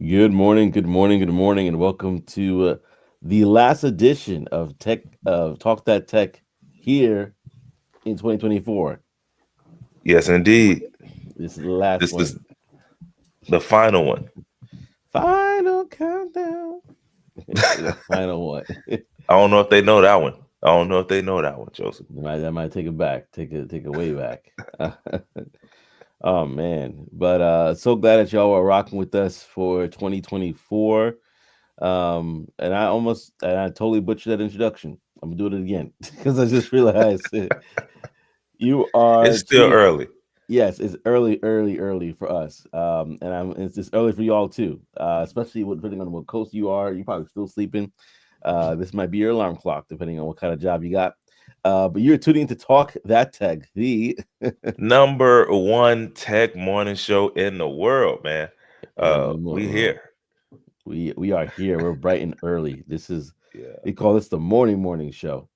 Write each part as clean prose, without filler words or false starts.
Good morning, good morning, good morning, and welcome to the last edition of Tech Talk That Tech here in 2024. Yes, indeed. This is the last This one. is the final one. Final countdown. The final one. I don't know if they know that one. I don't know if they know that one, Joseph. I might take it back. Take it way back. Oh man. But so glad that y'all are rocking with us for 2024. And I totally butchered that introduction. I'm gonna do it again because I just realized you are It's still tuning. early. Yes, it's early, early, early for us, it's just early for y'all too. Especially depending on what coast you are. You're probably still sleeping. This might be your alarm clock, depending on what kind of job you got. But you're tuning to Talk That Tech, the Number one tech morning show in the world, man. in the We world. here. We are here. We're bright and early. This is Yeah. we call this the morning show.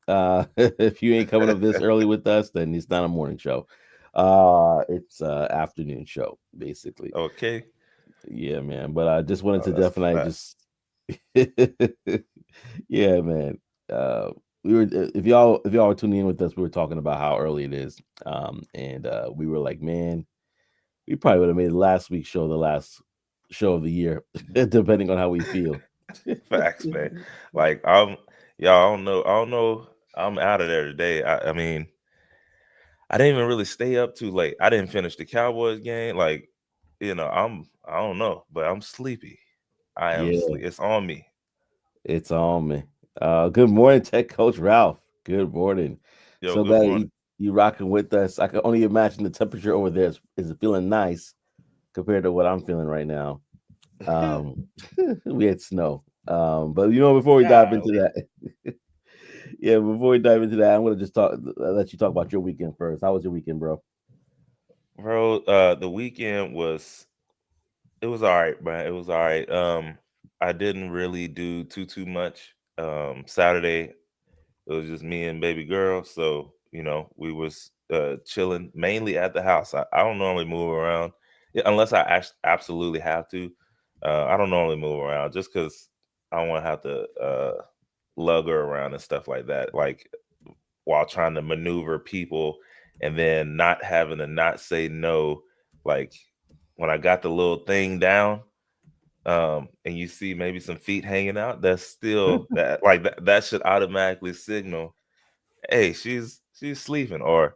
If you ain't coming up this early with us, then it's not a morning show. It's afternoon show basically. Okay. Yeah, man. But I just wanted Oh, to that's a definitely fact. just yeah, man. Uh we were if y'all were tuning in with us, we were talking about how early it is. And we were like, man, we probably would have made last week's show the last show of the year, depending on how we feel. Facts, man. Like y'all. I don't know. I don't know. I'm out of there today. I mean, I didn't even really stay up too late. I didn't finish the Cowboys game. Like, I don't know, but I'm sleepy. I am Yeah, sleep. It's on me. it's on me. Good morning, Tech Coach Ralph. Good morning. Yo, So good glad that morning. you rocking with us. I can only imagine the temperature over there is feeling nice compared to what I'm feeling right now. Um, we had snow. But before we dive into Golly. that, yeah, before we dive into that, I'm gonna just let you talk about your weekend first. How was your weekend, bro? Bro, the weekend was it was all right, man. It was all right. I didn't really do too much. Saturday it was just me and baby girl, so we was chilling mainly at the house. I don't normally move around, yeah, unless I absolutely have to. I don't normally move around just because I don't want to have to lug her around and stuff like that. Like while trying to maneuver people and then not having to not say no. Like when I got the little thing down, and you see maybe some feet hanging out, that's still that should automatically signal, hey, she's sleeping or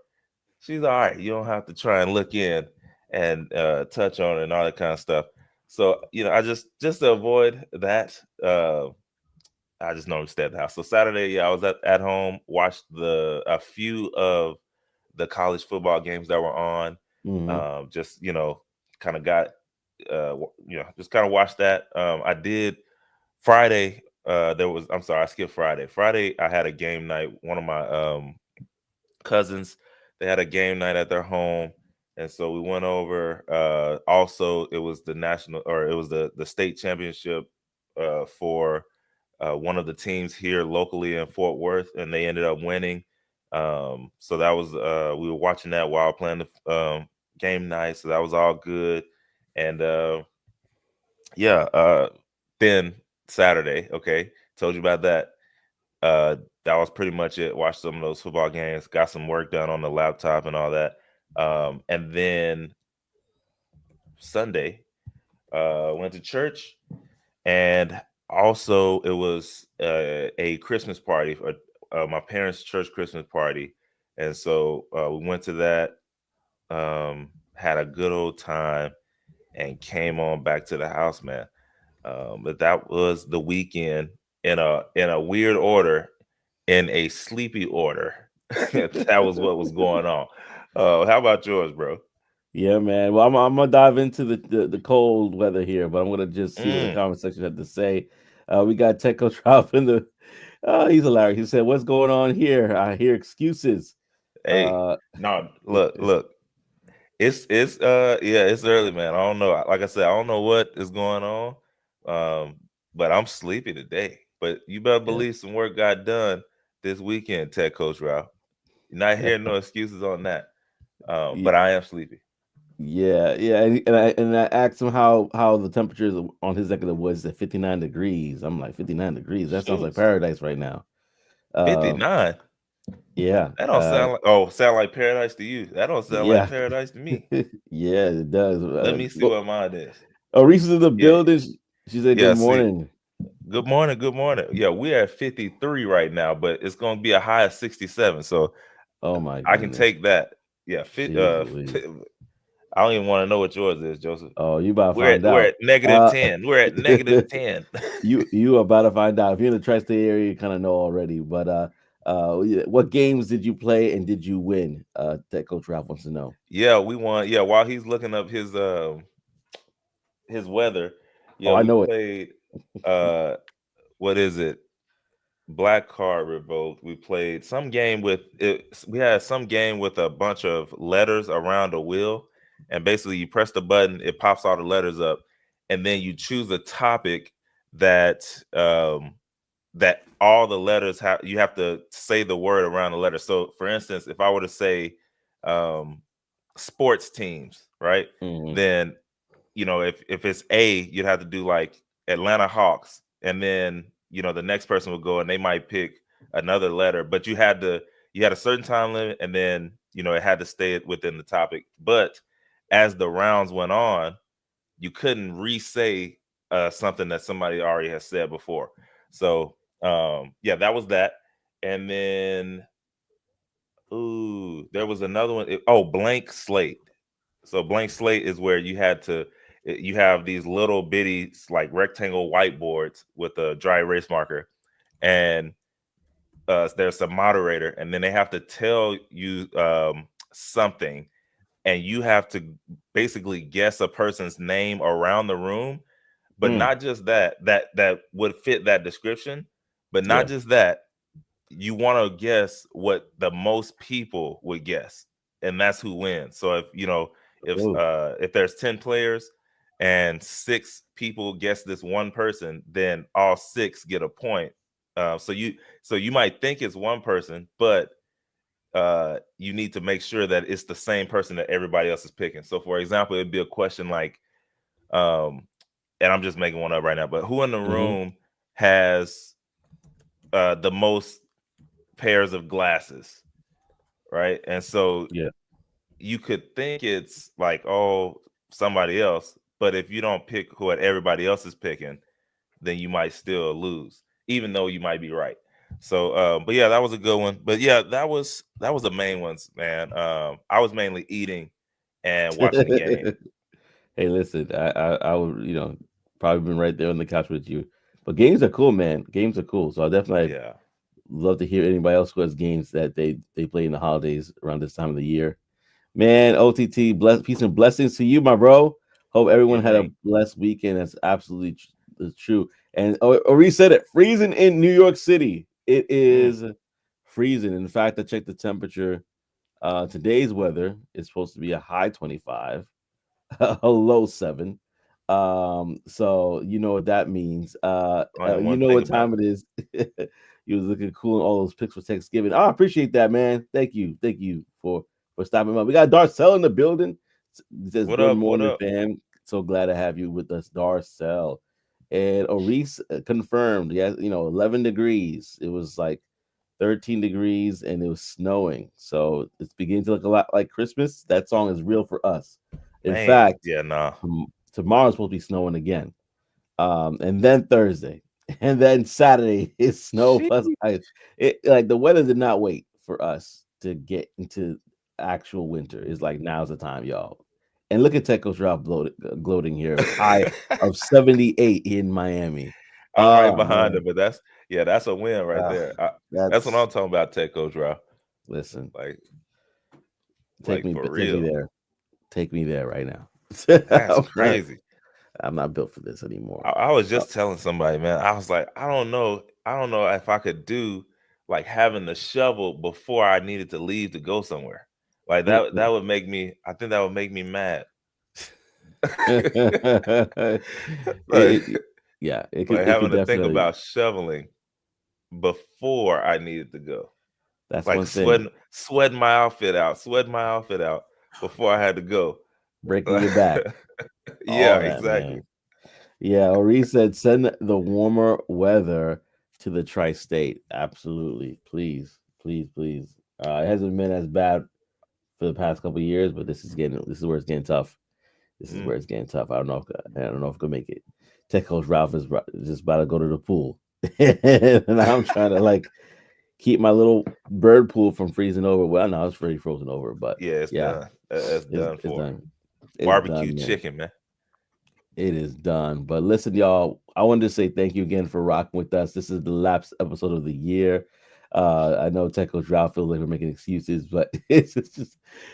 she's all right. You don't have to try and look in and touch on her and all that kind of stuff. So I just to avoid that, I just normally stay at the house. So Saturday, yeah, I was at home, watched a few of the college football games that were on. Mm-hmm. Just kind of got just kind of watched that. I did Friday. I'm sorry, I skipped Friday. Friday, I had a game night. One of my cousins, they had a game night at their home, and so we went over. Also, it was the national, or it was the state championship for one of the teams here locally in Fort Worth, and they ended up winning. So that was we were watching that while playing the game night, so that was all good. And yeah, then Saturday, okay, told you about that. Uh, that was pretty much it. Watched some of those football games, got some work done on the laptop and all that. And then Sunday, went to church, and also it was a Christmas party for my parents' church Christmas party, and so we went to that. Had a good old time, and came on back to the house, man. But that was the weekend in a weird order, in a sleepy order. That was what was going on. How about yours, bro? Yeah, man. Well, I'm gonna dive into the cold weather here, but I'm gonna just see what the Mm, comment section had to say. We got Tech Coach Ralph in the. He's hilarious. He said, "What's going on here? I hear excuses." hey, Uh, no, look. It's yeah, it's early, man. I don't know. Like I said, I don't know what is going on. Um, but I'm sleepy today. But you better yeah, believe some work got done this weekend, Tech Coach Ralph. You're not hearing no excuses on that. yeah, But I am sleepy. Yeah, and I asked him how the temperatures on his neck of the woods at 59 degrees. I'm like 59 degrees. That sounds like Shoot, paradise right now. Um, 59. yeah, That don't sound like paradise to you. That don't sound like yeah, paradise to me. yeah. It does. Let me see what mine is. Reese's in the Yeah, building. She said, "Good yeah. See, morning." good morning, good morning. Yeah, we're at 53 right now, but it's gonna be a high of 67. So Oh my I can goodness, take that. Yeah, jeez Louise. I don't even want to know what yours is, Joseph. Oh, you about to We're at find we're out. at negative Uh, 10. We're at negative 10. you about to find out. If you're in the tri-state area, you kind of know already. But yeah, what games did you play and did you win? That Coach Ralph wants to know. Yeah, we won. Yeah, while he's looking up his weather, Oh, yeah, I we know it. played uh what is it? Black Card Revolt. We played some game with it. We had some game with a bunch of letters around a wheel, and basically you press the button, it pops all the letters up, and then you choose a topic that that all the letters have. You have to say the word around the letter. So, for instance, if I were to say um, sports teams, right? Hmm. Then if it's A, you'd have to do like Atlanta Hawks, and then the next person would go and they might pick another letter, but you had a certain time limit, and then it had to stay within the topic. But as the rounds went on, you couldn't re-say something that somebody already has said before. So yeah, that was that, and then ooh, there was another one. Blank slate. So blank slate is where you have these little bitty like rectangle whiteboards with a dry erase marker, and there's a moderator, and then they have to tell you something, and you have to basically guess a person's name around the room, but Mm, not just that would fit that description, but not yeah. just that, you want to guess what the most people would guess, and that's who wins. So Oh. if there's 10 players and six people guess this one person, then all six get a point. So you might think it's one person, but you need to make sure that it's the same person that everybody else is picking. So for example, it'd be a question like um and I'm just making one up right now, but who in the Hmm. room has the most pairs of glasses, right? And so Yeah. you could think it's like, oh, somebody else, but if you don't pick what everybody else is picking, then you might still lose, even though you might be right. So, but yeah, that was a good one. But yeah, that was the main ones, man. I was mainly eating and watching the game. Hey, listen, I would, probably been right there on the couch with you. But games are cool, man. Games are cool. So I definitely Yeah, love to hear anybody else who has games that they play in the holidays around this time of the year. Man, OTT, peace and blessings to you, my bro. Hope everyone yeah, had a man. blessed weekend. That's absolutely true. And Ori said it, freezing in New York City. It Mm, is freezing. In fact, I checked the temperature. Today's weather is supposed to be a high 25, a low 7. So you know what that means. I don't even You want to know think what about time it. it is. You was looking cool in all those pics for Thanksgiving. I appreciate that, man. Thank you for stopping by. We got Darcel in the building. He says, What "Good up? What morning, up? fam. So glad to have you with us, Darcel." And Oris confirmed. Yeah, 11 degrees. It was like 13 degrees and it was snowing. So it's beginning to look a lot like Christmas. That song is real for us. In Man, fact, yeah, nah. tomorrow's supposed to be snowing again. And then Thursday, and then Saturday is snow plus Sheesh. ice. It like the weather did not wait for us to get into actual winter. It's like now's the time, y'all. And look at Tech Ralph gloating here, high of 78 in Miami. I'm right Oh behind man, it, but that's a win right uh, there. That's what that's I'm talking about, Tech Coach Ralph. listen. Like, Take like me, for take me real. there. Take me there right now. That's I'm not. crazy. I'm not built for this anymore. I was Uh, just telling somebody, man. I was like, I don't know if I could do like having the shovel before I needed to leave to go somewhere. Like that mm-mm. would make me. I think that would make me mad. like, it, yeah, like it having could to think definitely. about shoveling before I needed to go. That's Like one thing. sweating my outfit out before I had to go. breaking your back, Yeah, all that, exactly. man. Yeah, Ori said send the warmer weather to the tri-state. Absolutely, please, please, please. It hasn't been as bad for the past couple of years, but this is where it's getting tough. This is Mm. where it's getting tough. I don't know if I can make it. Tech coach Ralph is just about to go to the pool, and I'm trying to like keep my little bird pool from freezing over. Well, no, it's already frozen over, but Yeah, it's yeah, done. That's done it's for. done. It's Barbecue done, man. chicken, man. It is done. But listen, y'all, I wanted to say thank you again for rocking with us. This is the last episode of the year. I know Tech Coach Ralph feels like we're making excuses, but it's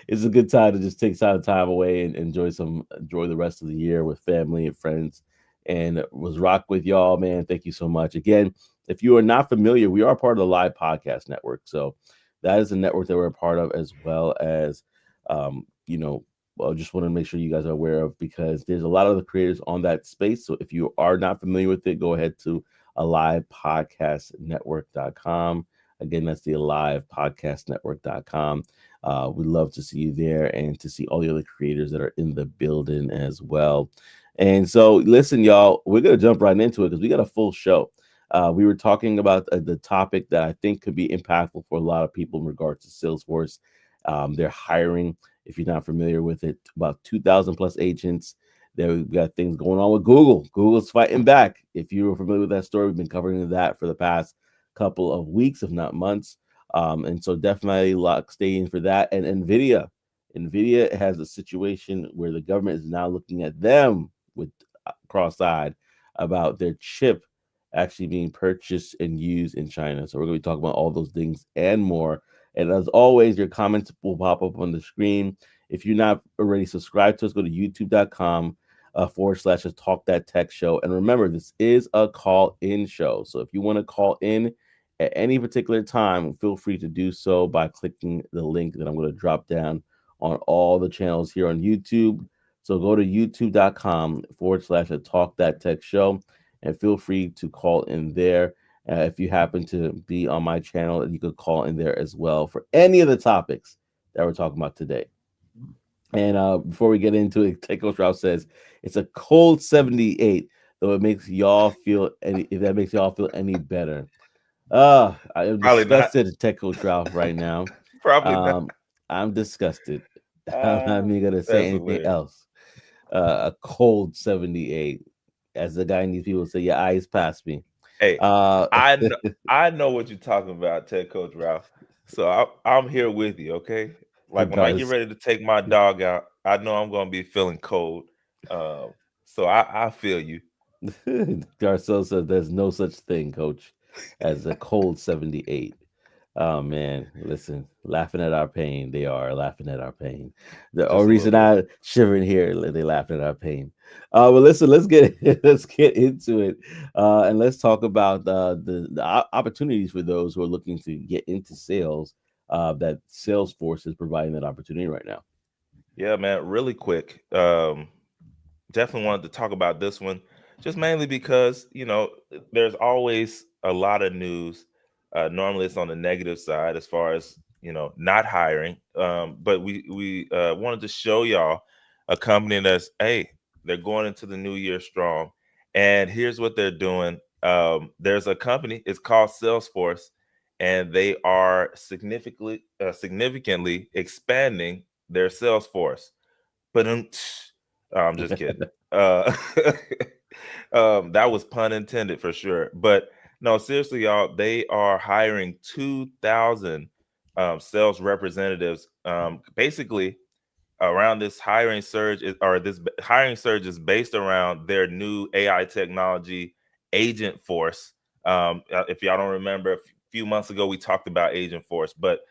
a good time to just take some time away and enjoy the rest of the year with family and friends. And was rock with y'all, man. Thank you so much. Again, if you are not familiar, we are part of the Live Podcast Network. So that is a network that we're a part of, as well as you know, well, just want to make sure you guys are aware of, because there's a lot of the creators on that space. So if you are not familiar with it, go ahead to alivepodcastnetwork.com. Again, that's the alivepodcastnetwork.com. We'd love to see you there and to see all the other creators that are in the building as well. And so, listen, y'all, we're going to jump right into it because we got a full show. We were talking about the topic that I think could be impactful for a lot of people in regards to Salesforce. They're hiring, if you're not familiar with it, about 2,000 plus agents. There we've got things going on with Google. Google's fighting back. If you were familiar with that story, we've been covering that for the past couple of weeks, if not months. And so definitely stay in for that. And NVIDIA has a situation where the government is now looking at them with cross-eyed about their chip actually being purchased and used in China. So we're going to be talking about all those things and more. And as always, your comments will pop up on the screen. If you're not already subscribed to us, go to youtube.com / a Talk That Tech Show. And remember, this is a call in show. So if you want to call in at any particular time, feel free to do so by clicking the link that I'm going to drop down on all the channels here on YouTube. So go to youtube.com / a Talk That Tech Show and feel free to call in there. If you happen to be on my channel, you could call in there as well for any of the topics that we're talking about today. And before we get into it, Tech Coach Ralph says it's a cold 78, though it makes y'all feel any if that makes y'all feel any better. I am Probably not. disgusted at Tech Coach Ralph right now. Probably not. Um, I'm disgusted. I'm not Ah, even gonna say that's anything hilarious. else. A cold 78. As the guy needs people to say, your eyes past me. Hey, Uh I know what you're talking about, Tech Coach Ralph. So I'm here with you, okay? Like when I get Darcy ready to take my dog out, I know I'm gonna be feeling cold. Um, so I feel you. Garcelle says there's no such thing, coach, as a cold 78. Oh man, listen, laughing at our pain. They are laughing at our pain. The Just only a little reason bit. I shivering here, they laughing at our pain. But listen, let's get let's get into it, and let's talk about the opportunities for those who are looking to get into sales. That Salesforce is providing that opportunity right now. Yeah, man, really quick. Definitely wanted to talk about this one, just mainly because there's always a lot of news. Normally, it's on the negative side as far as not hiring. But we wanted to show y'all a company that's they're going into the new year strong, and here's what they're doing. There's a company. It's called Salesforce, and they are significantly expanding their sales force. But I'm just kidding. Uh, that was pun intended for sure. But no, seriously, y'all, they are hiring 2,000 sales representatives. Basically, around this hiring surge hiring surge is based around their new AI technology, Agent Force. If y'all don't remember, a few months ago we talked about Agent Force, but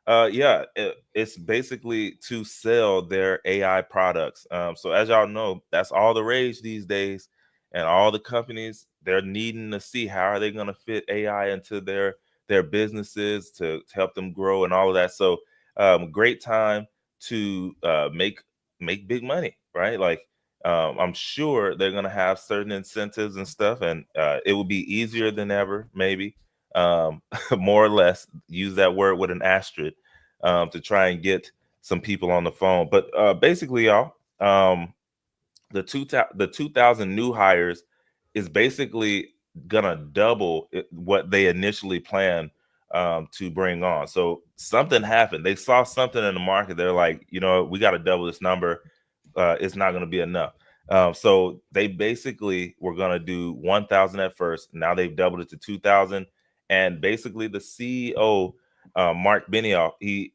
yeah, it's basically to sell their AI products. So as y'all know, that's all the rage these days, and all the companies, they're needing to see how are they going to fit AI into their businesses to help them grow and all of that. So great time to make big money, right? Like I'm sure they're gonna have certain incentives and stuff, and it will be easier than ever, maybe more or less. Use that word with an asterisk to try and get some people on the phone. But basically, y'all, um, the 2,000 new hires is basically gonna double what they initially planned to bring on. So something happened. They saw something in the market. They're like, we got to double this number. It's not going to be enough. So they basically were going to do 1,000 at first. Now they've doubled it to 2,000. And basically, the CEO, Mark Benioff, he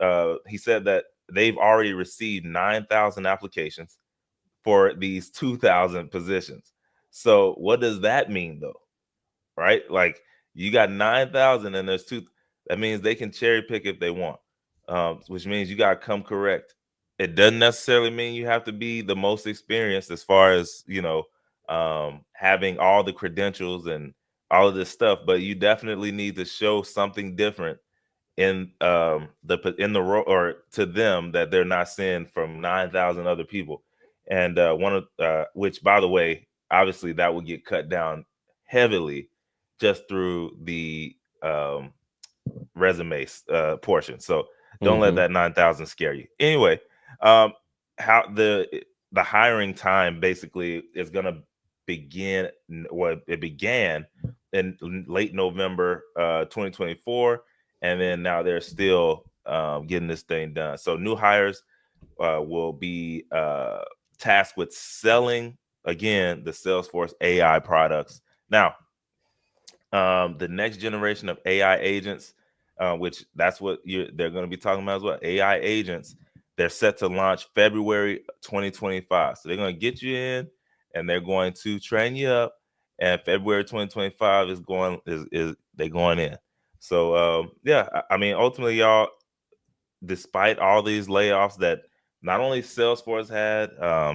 said that they've already received 9,000 applications for these 2,000 positions. So what does that mean though? Right? Like you got 9,000 and there's two. That means they can cherry pick if they want, which means you got to come correct. It doesn't necessarily mean you have to be the most experienced as far as, having all the credentials and all of this stuff, but you definitely need to show something different in the role or to them that they're not seeing from 9,000 other people. And one of which, by the way, obviously that would get cut down heavily just through the resume portion. So don't let Hmm. that 9,000 scare you. Anyway, um, how the hiring time basically is going to begin. Well, it began in late November 2024, and then now they're still getting this thing done. So new hires will be tasked with selling again the Salesforce AI products. Now, the next generation of AI agents, which that's what they're going to be talking about as well. AI agents, they're set to launch February 2025. So they're going to get you in, and they're going to train you up. And February 2025 is they going in. So yeah, I mean, ultimately, y'all, despite all these layoffs that not only Salesforce had,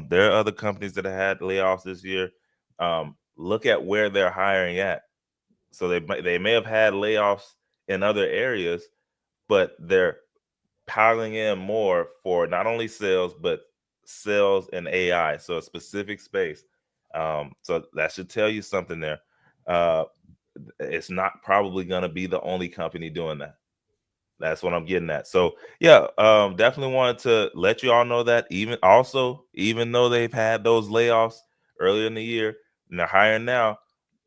there are other companies that have had layoffs this year. Look at where they're hiring at. So they may have had layoffs in other areas, but they're piling in more for not only sales but sales and AI. So a specific space. So that should tell you something there. Uh, it's not probably going to be the only company doing that. That's what I'm getting at. So yeah, definitely wanted to let you all know that even though they've had those layoffs earlier in the year and they're hiring now,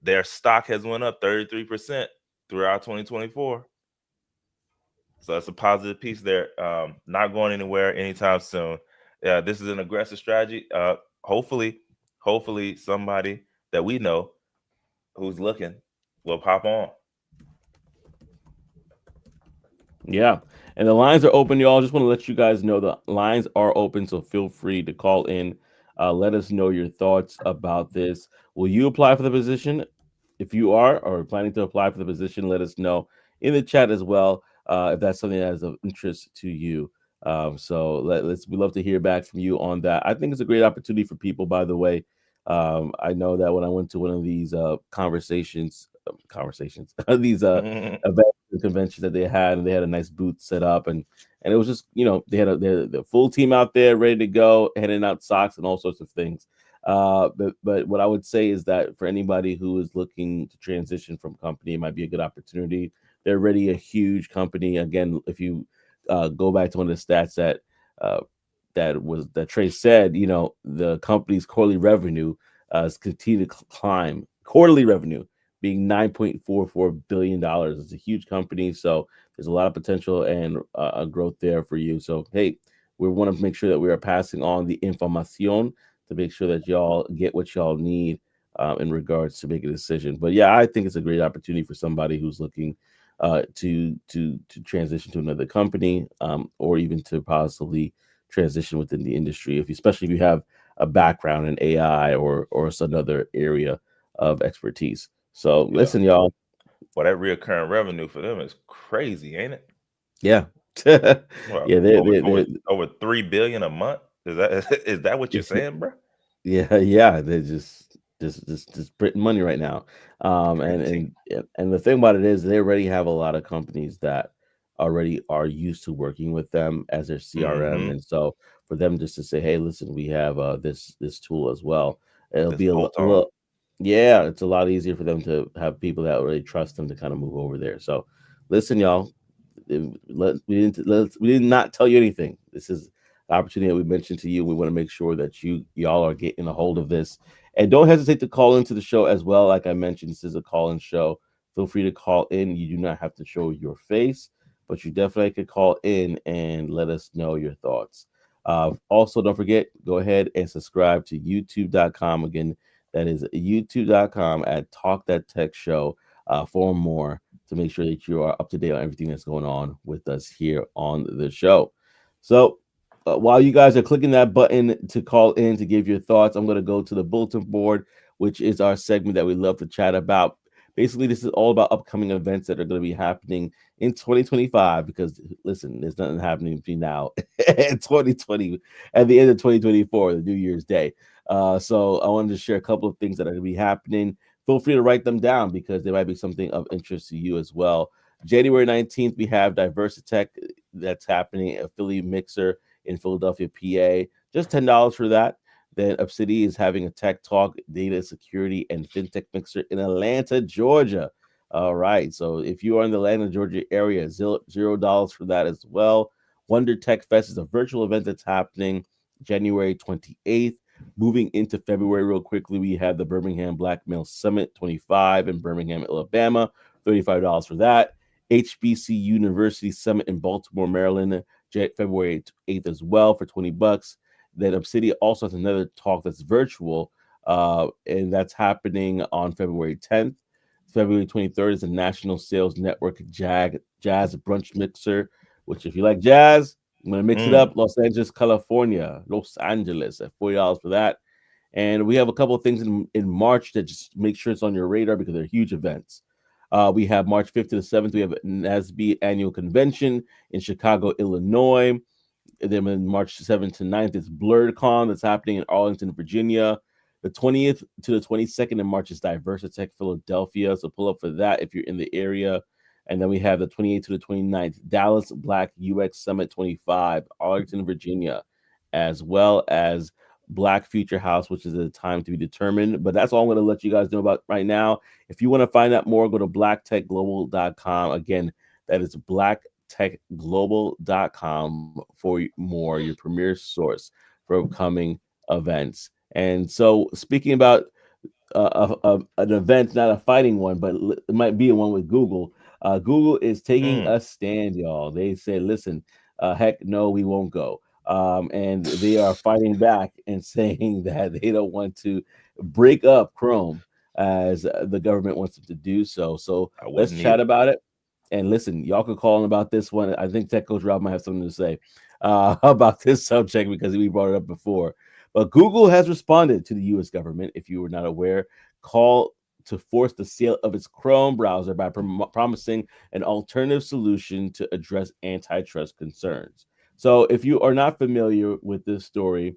their stock has went up 33% throughout 2024. So that's a positive piece there. Not going anywhere anytime soon. This is an aggressive strategy. Hopefully, hopefully somebody that we know who's looking will pop on. Yeah. And the lines are open, y'all. Just want to let you guys know the lines are open, so feel free to call in. Let us know your thoughts about this. Will you apply for the position? If you are or planning to apply for the position, let us know in the chat as well if that's something that is of interest to you. So we love to hear back from you on that. I think it's a great opportunity for people. By the way, I know that when I went to one of these conversations, these events and conventions that they had, and they had a nice booth set up, and it was just they had the full team out there ready to go, handing out socks and all sorts of things. But what I would say is that for anybody who is looking to transition from company, it might be a good opportunity. They're already a huge company. Again, if you go back to one of the stats uh, that Trey said, the company's quarterly revenue has continued to climb. Quarterly revenue being $9.44 billion. It's a huge company, so there's a lot of potential and growth there for you. So hey, we want to make sure that we are passing on the information to make sure that y'all get what y'all need in regards to make a decision. But yeah, I think it's a great opportunity for somebody who's looking to transition to another company, or even to possibly transition within the industry, especially if you have a background in AI or some other area of expertise. So Yeah. listen, y'all. Well, that reoccurring revenue for them is crazy, ain't it? Yeah, Well, yeah, over 3 billion a month. Is that is that what you're saying, bro? yeah, yeah. They're just printing money right now. And Printing. and the thing about it is they already have a lot of companies that already are used to working with them as their CRM, Mm-hmm. and so for them just to say, hey, listen, we have this tool as well. It'll This be bolt a on. little, yeah, it's a lot easier for them to have people that really trust them to kind of move over there. So listen, y'all, we did not tell you anything. This is opportunity that we mentioned to you. We want to make sure that y'all are getting a hold of this, and don't hesitate to call into the show as well. Like I mentioned, this is a call-in show. Feel free to call in. You do not have to show your face, but you definitely could call in and let us know your thoughts. Also, don't forget, go ahead and subscribe to youtube.com. Again, that is youtube.com at Talk That Tech Show for more, to make sure that you are up to date on everything that's going on with us here on the show. So, while you guys are clicking that button to call in to give your thoughts, I'm going to go to the bulletin board, which is our segment that we love to chat about. Basically, this is all about upcoming events that are going to be happening in 2025. Because listen, there's nothing happening between now and 2020, at the end of 2024, the New Year's Day. So I wanted to share a couple of things that are going to be happening. Feel free to write them down because there might be something of interest to you as well. January 19th, we have Diversitech that's happening at Philly Mixer in Philadelphia, PA. Just $10 for that. Then Obsidy is having a tech talk, data security, and fintech mixer in Atlanta, Georgia. All right. So if you are in the Atlanta, Georgia area, $0 for that as well. Wonder Tech Fest is a virtual event that's happening January 28th. Moving into February, real quickly, we have the Birmingham Black Male Summit 25 in Birmingham, Alabama. $35 for that. HBC University Summit in Baltimore, Maryland, February 8th as well for $20. Then Obsidian also has another talk that's virtual, and that's happening on February 10th. February 23rd is the National Sales Network Jazz Brunch Mixer, which, if you like jazz, I'm going to mix it Mm, up. Los Angeles, California, Los Angeles at $40 for that. And we have a couple of things in March that just make sure it's on your radar because they're huge events. We have March 5th to the 7th, we have NASB Annual Convention in Chicago, Illinois. And then on March 7th to 9th, it's BlurredCon that's happening in Arlington, Virginia. The 20th to the 22nd in March is Diversitech Philadelphia. So pull up for that if you're in the area. And then we have the 28th to the 29th, Dallas Black UX Summit 25, Arlington, Virginia, as well as Black Future House, which is a time to be determined. But that's all I'm going to let you guys know about right now. If you want to find out more, go to blacktechglobal.com. Again, that is blacktechglobal.com for more, your premier source for upcoming events. And so, speaking about an event, not a fighting one, but it might be one with Google. Google is taking mm. a stand, y'all. They said, listen, heck no, we won't go. And they are fighting back and saying that they don't want to break up Chrome as the government wants them to do so. So I let's wouldn't chat either. about it. And listen, y'all could call in about this one. I think Tech Coach Rob might have something to say about this subject because we brought it up before. But Google has responded to the U.S. government. If you were not aware, call to force the sale of its Chrome browser by promising an alternative solution to address antitrust concerns. So, if you are not familiar with this story,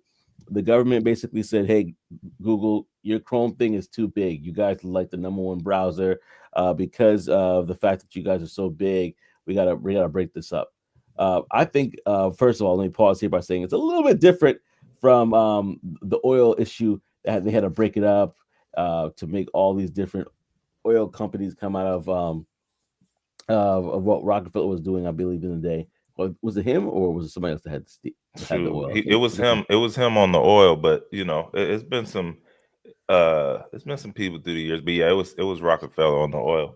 the government basically said, "Hey, Google, your Chrome thing is too big. You guys are like the number one browser because of the fact that you guys are so big. We gotta break this up." I think first of all, let me pause here by saying it's a little bit different from the oil issue that they had to break it up to make all these different oil companies come out of what Rockefeller was doing, I believe, in the day. Was it him or was it somebody else that had the Shoot, oil? I it can't. was him. It was him on the oil, but it's been some people through the years. But yeah, it was Rockefeller on the oil.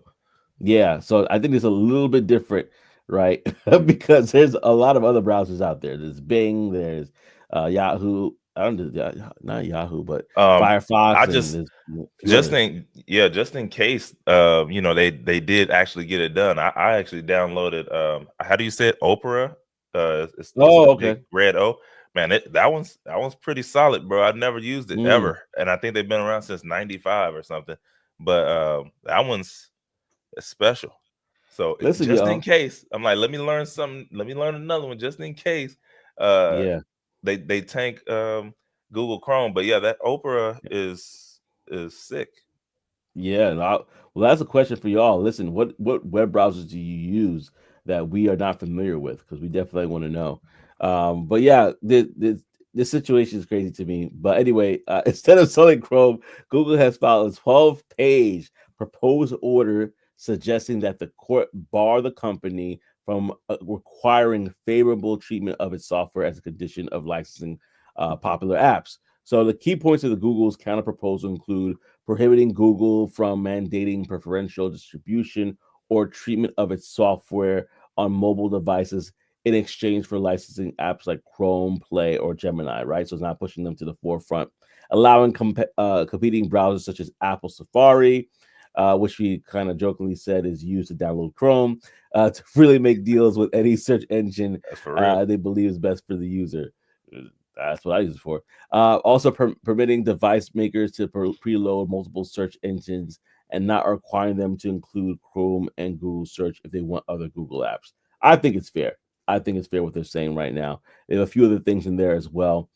Yeah, so I think it's a little bit different, right? Because there's a lot of other browsers out there. There's Bing, there's Yahoo. I don't know, not Yahoo, but Um, I Firefox, and just there's a few just others. think, yeah, just in case, they did actually get it done. I actually downloaded. How do you say it? Opera. It's the Oh, big okay. red O. Man, that one's pretty solid, bro. I never used it Mm. ever, and I think they've been around since '95 or something. But that one's special. So Listen, just in y'all. case, I'm like, let me learn something. Let me learn another one just in case. Uh, Yeah. they tank Google Chrome, but yeah, that Opera is sick. Yeah, well, that's a question for y'all. Listen, what web browsers do you use that we are not familiar with? Because we definitely want to know. But yeah, this situation is crazy to me. But anyway, instead of selling Chrome, Google has filed a 12-page proposed order suggesting that the court bar the company from requiring favorable treatment of its software as a condition of licensing popular apps. So the key points of the Google's counter proposal include prohibiting Google from mandating preferential distribution or treatment of its software on mobile devices in exchange for licensing apps like Chrome, Play, or Gemini, right? So it's not pushing them to the forefront, allowing competing browsers such as Apple Safari, which we kind of jokingly said is used to download Chrome, to really make deals with any search engine That's for real. they believe is best for the user. That's what I use it for. Also, permitting device makers to preload multiple search engines and not requiring them to include Chrome and Google Search if they want other Google apps. I think it's fair. I think it's fair what they're saying right now. They have a few other things in there as well.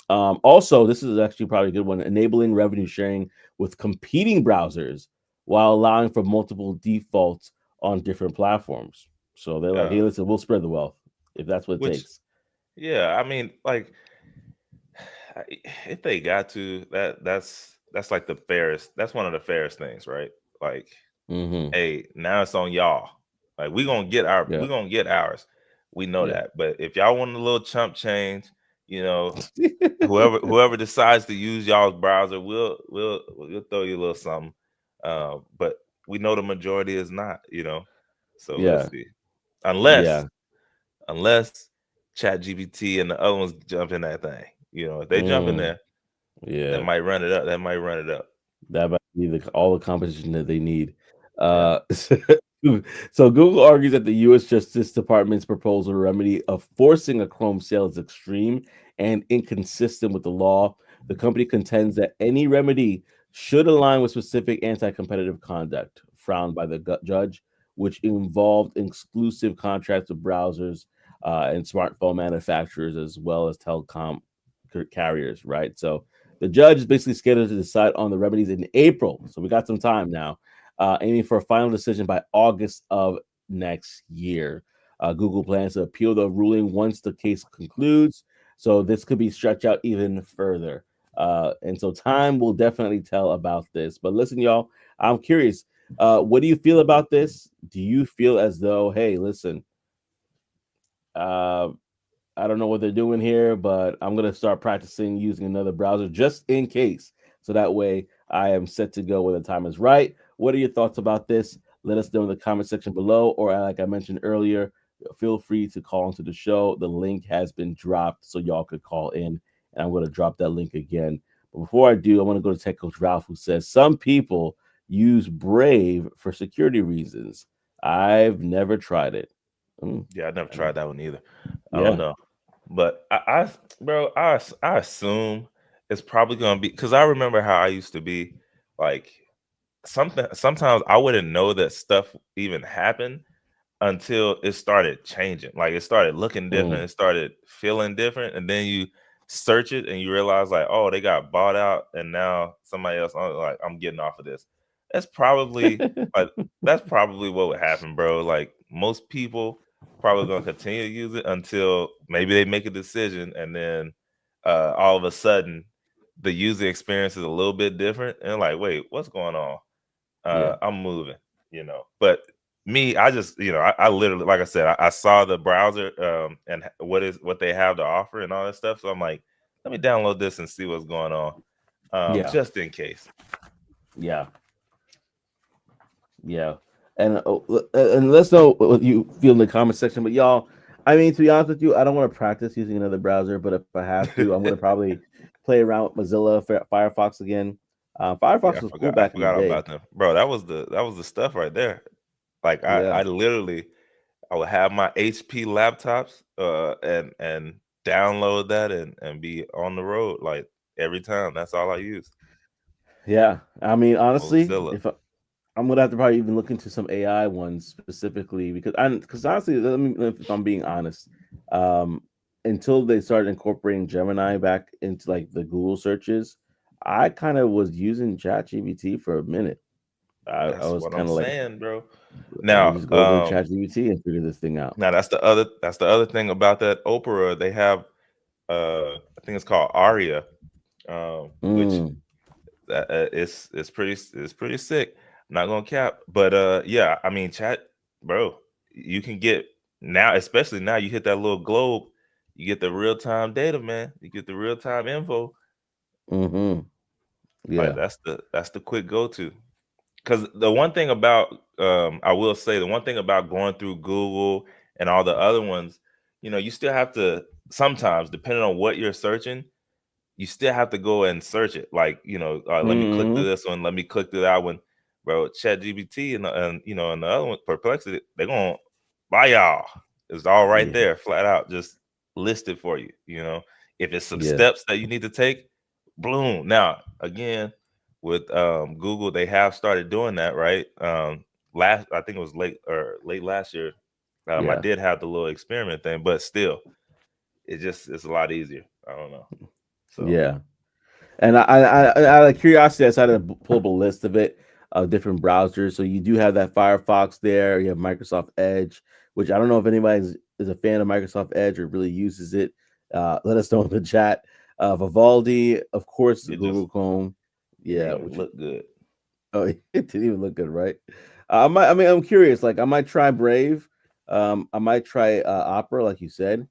Also, this is actually probably a good one, enabling revenue sharing with competing browsers while allowing for multiple defaults on different platforms. So they're like, hey, Uh, listen, we'll spread the wealth if that's what it which, takes. yeah, I mean, like, if they got to that's like the fairest. That's one of the fairest things, right? Like, Mm-hmm. hey, now it's on y'all. Like, we Yeah. gonna get ours. We know Yeah. that. But if y'all want a little chump change, you know, whoever decides to use y'all's browser, we'll throw you a little something. But we know the majority is not, So let's Yeah. see. Unless Yeah. unless Chat GPT and the other ones jump in that thing. If they jump in Mm, there, that yeah. might run it up. That might run it up. That might be all the competition that they need. Yeah. Uh, so Google argues that the U.S. Justice Department's proposal remedy of forcing a Chrome sale is extreme and inconsistent with the law. The company contends that any remedy should align with specific anti-competitive conduct frowned by the judge, which involved exclusive contracts with browsers and smartphone manufacturers as well as telecom carriers. Right, so the judge is basically scheduled to decide on the remedies in April. So we got some time now, aiming for a final decision by August of next year. Google plans to appeal the ruling once the case concludes. So this could be stretched out even further. And so time will definitely tell about this. But listen, y'all, I'm curious. What do you feel about this? Do you feel as though, hey, listen, uh, I don't know what they're doing here, but I'm gonna start practicing using another browser just in case. So that way I am set to go when the time is right. What are your thoughts about this? Let us know in the comment section below, or like I mentioned earlier, feel free to call into the show. The link has been dropped, so y'all could call in, and I'm gonna drop that link again. But before I do, I want to go to Tech Coach Ralph, who says some people use Brave for security reasons. I've never tried it. Yeah, I never I know. tried that one either. I don't Yeah. know. But bro, I assume it's probably gonna be because I remember how I used to be. Like, sometimes I wouldn't know that stuff even happened until it started changing. Like, it started looking different, Mm. it started feeling different, and then you search it and you realize, like, oh, they got bought out, and now somebody else, like, I'm getting off of this. That's probably like that's probably what would happen, bro. Like, most people probably gonna continue to use it until maybe they make a decision, and then all of a sudden the user experience is a little bit different, and like, wait, what's going on? Yeah. I'm moving, But me, I just, I literally, like I said, I saw the browser, and what they have to offer and all that stuff. So I'm like, let me download this and see what's going on, Yeah. just in case. Yeah. Yeah. And let's know what you feel in the comment section. But y'all, I mean, to be honest with you, I don't want to practice using another browser, but if I have to, I'm gonna probably play around with Mozilla Firefox again. Yeah, Firefox was cool I back in the forgot day. about them, bro. That was the stuff right there. Like, I Yeah. literally, I would have my HP laptops, and download that and be on the road like every time. That's all I use. Yeah. I mean, honestly, Mozilla. I'm gonna have to probably even look into some AI ones specifically because honestly, if I'm being honest, um, until they started incorporating Gemini back into like the Google searches, I kind of was using ChatGPT for a minute. I That's was what I'm kind of like, saying, bro. let me Now, just go to ChatGPT and figure this thing out. that's the other thing about that Opera. They have, I think it's called Aria, which, Mm, it's pretty sick. I'm not gonna cap, but yeah, I mean, chat, bro. You can get. Now, especially now, you hit that little globe, you get the real time data, man. You get the real time info. Mm-hmm. Like Yeah. that's the quick go to. Because the one thing about I will say the one thing about going through Google and all the other ones, you still have to sometimes, depending on what you're searching, you still have to go and search it. Like, let me click through Mm-hmm. this one, let me click through that one. Bro, Chat GBT and the other one, Perplexity, they're gonna buy y'all. It's all right Yeah. there, flat out, just listed for you. If it's some Yeah. steps that you need to take, bloom. Now, again, with Google, they have started doing that, right? Last, I think it was late last year. I Yeah. did have the little experiment thing, but still, it's a lot easier. I don't know. So Yeah. And out of curiosity, I decided to pull up a list of it of different browsers. So you do have that Firefox there. You have Microsoft Edge, which I don't know if anybody is a fan of Microsoft Edge or really uses it. Let us know in the chat. Vivaldi, of course, it just Google Chrome. didn't Yeah, even which look good. oh, it didn't even look good, right? I mean, I'm curious. Like, I might try Brave. I might try Opera, like you said.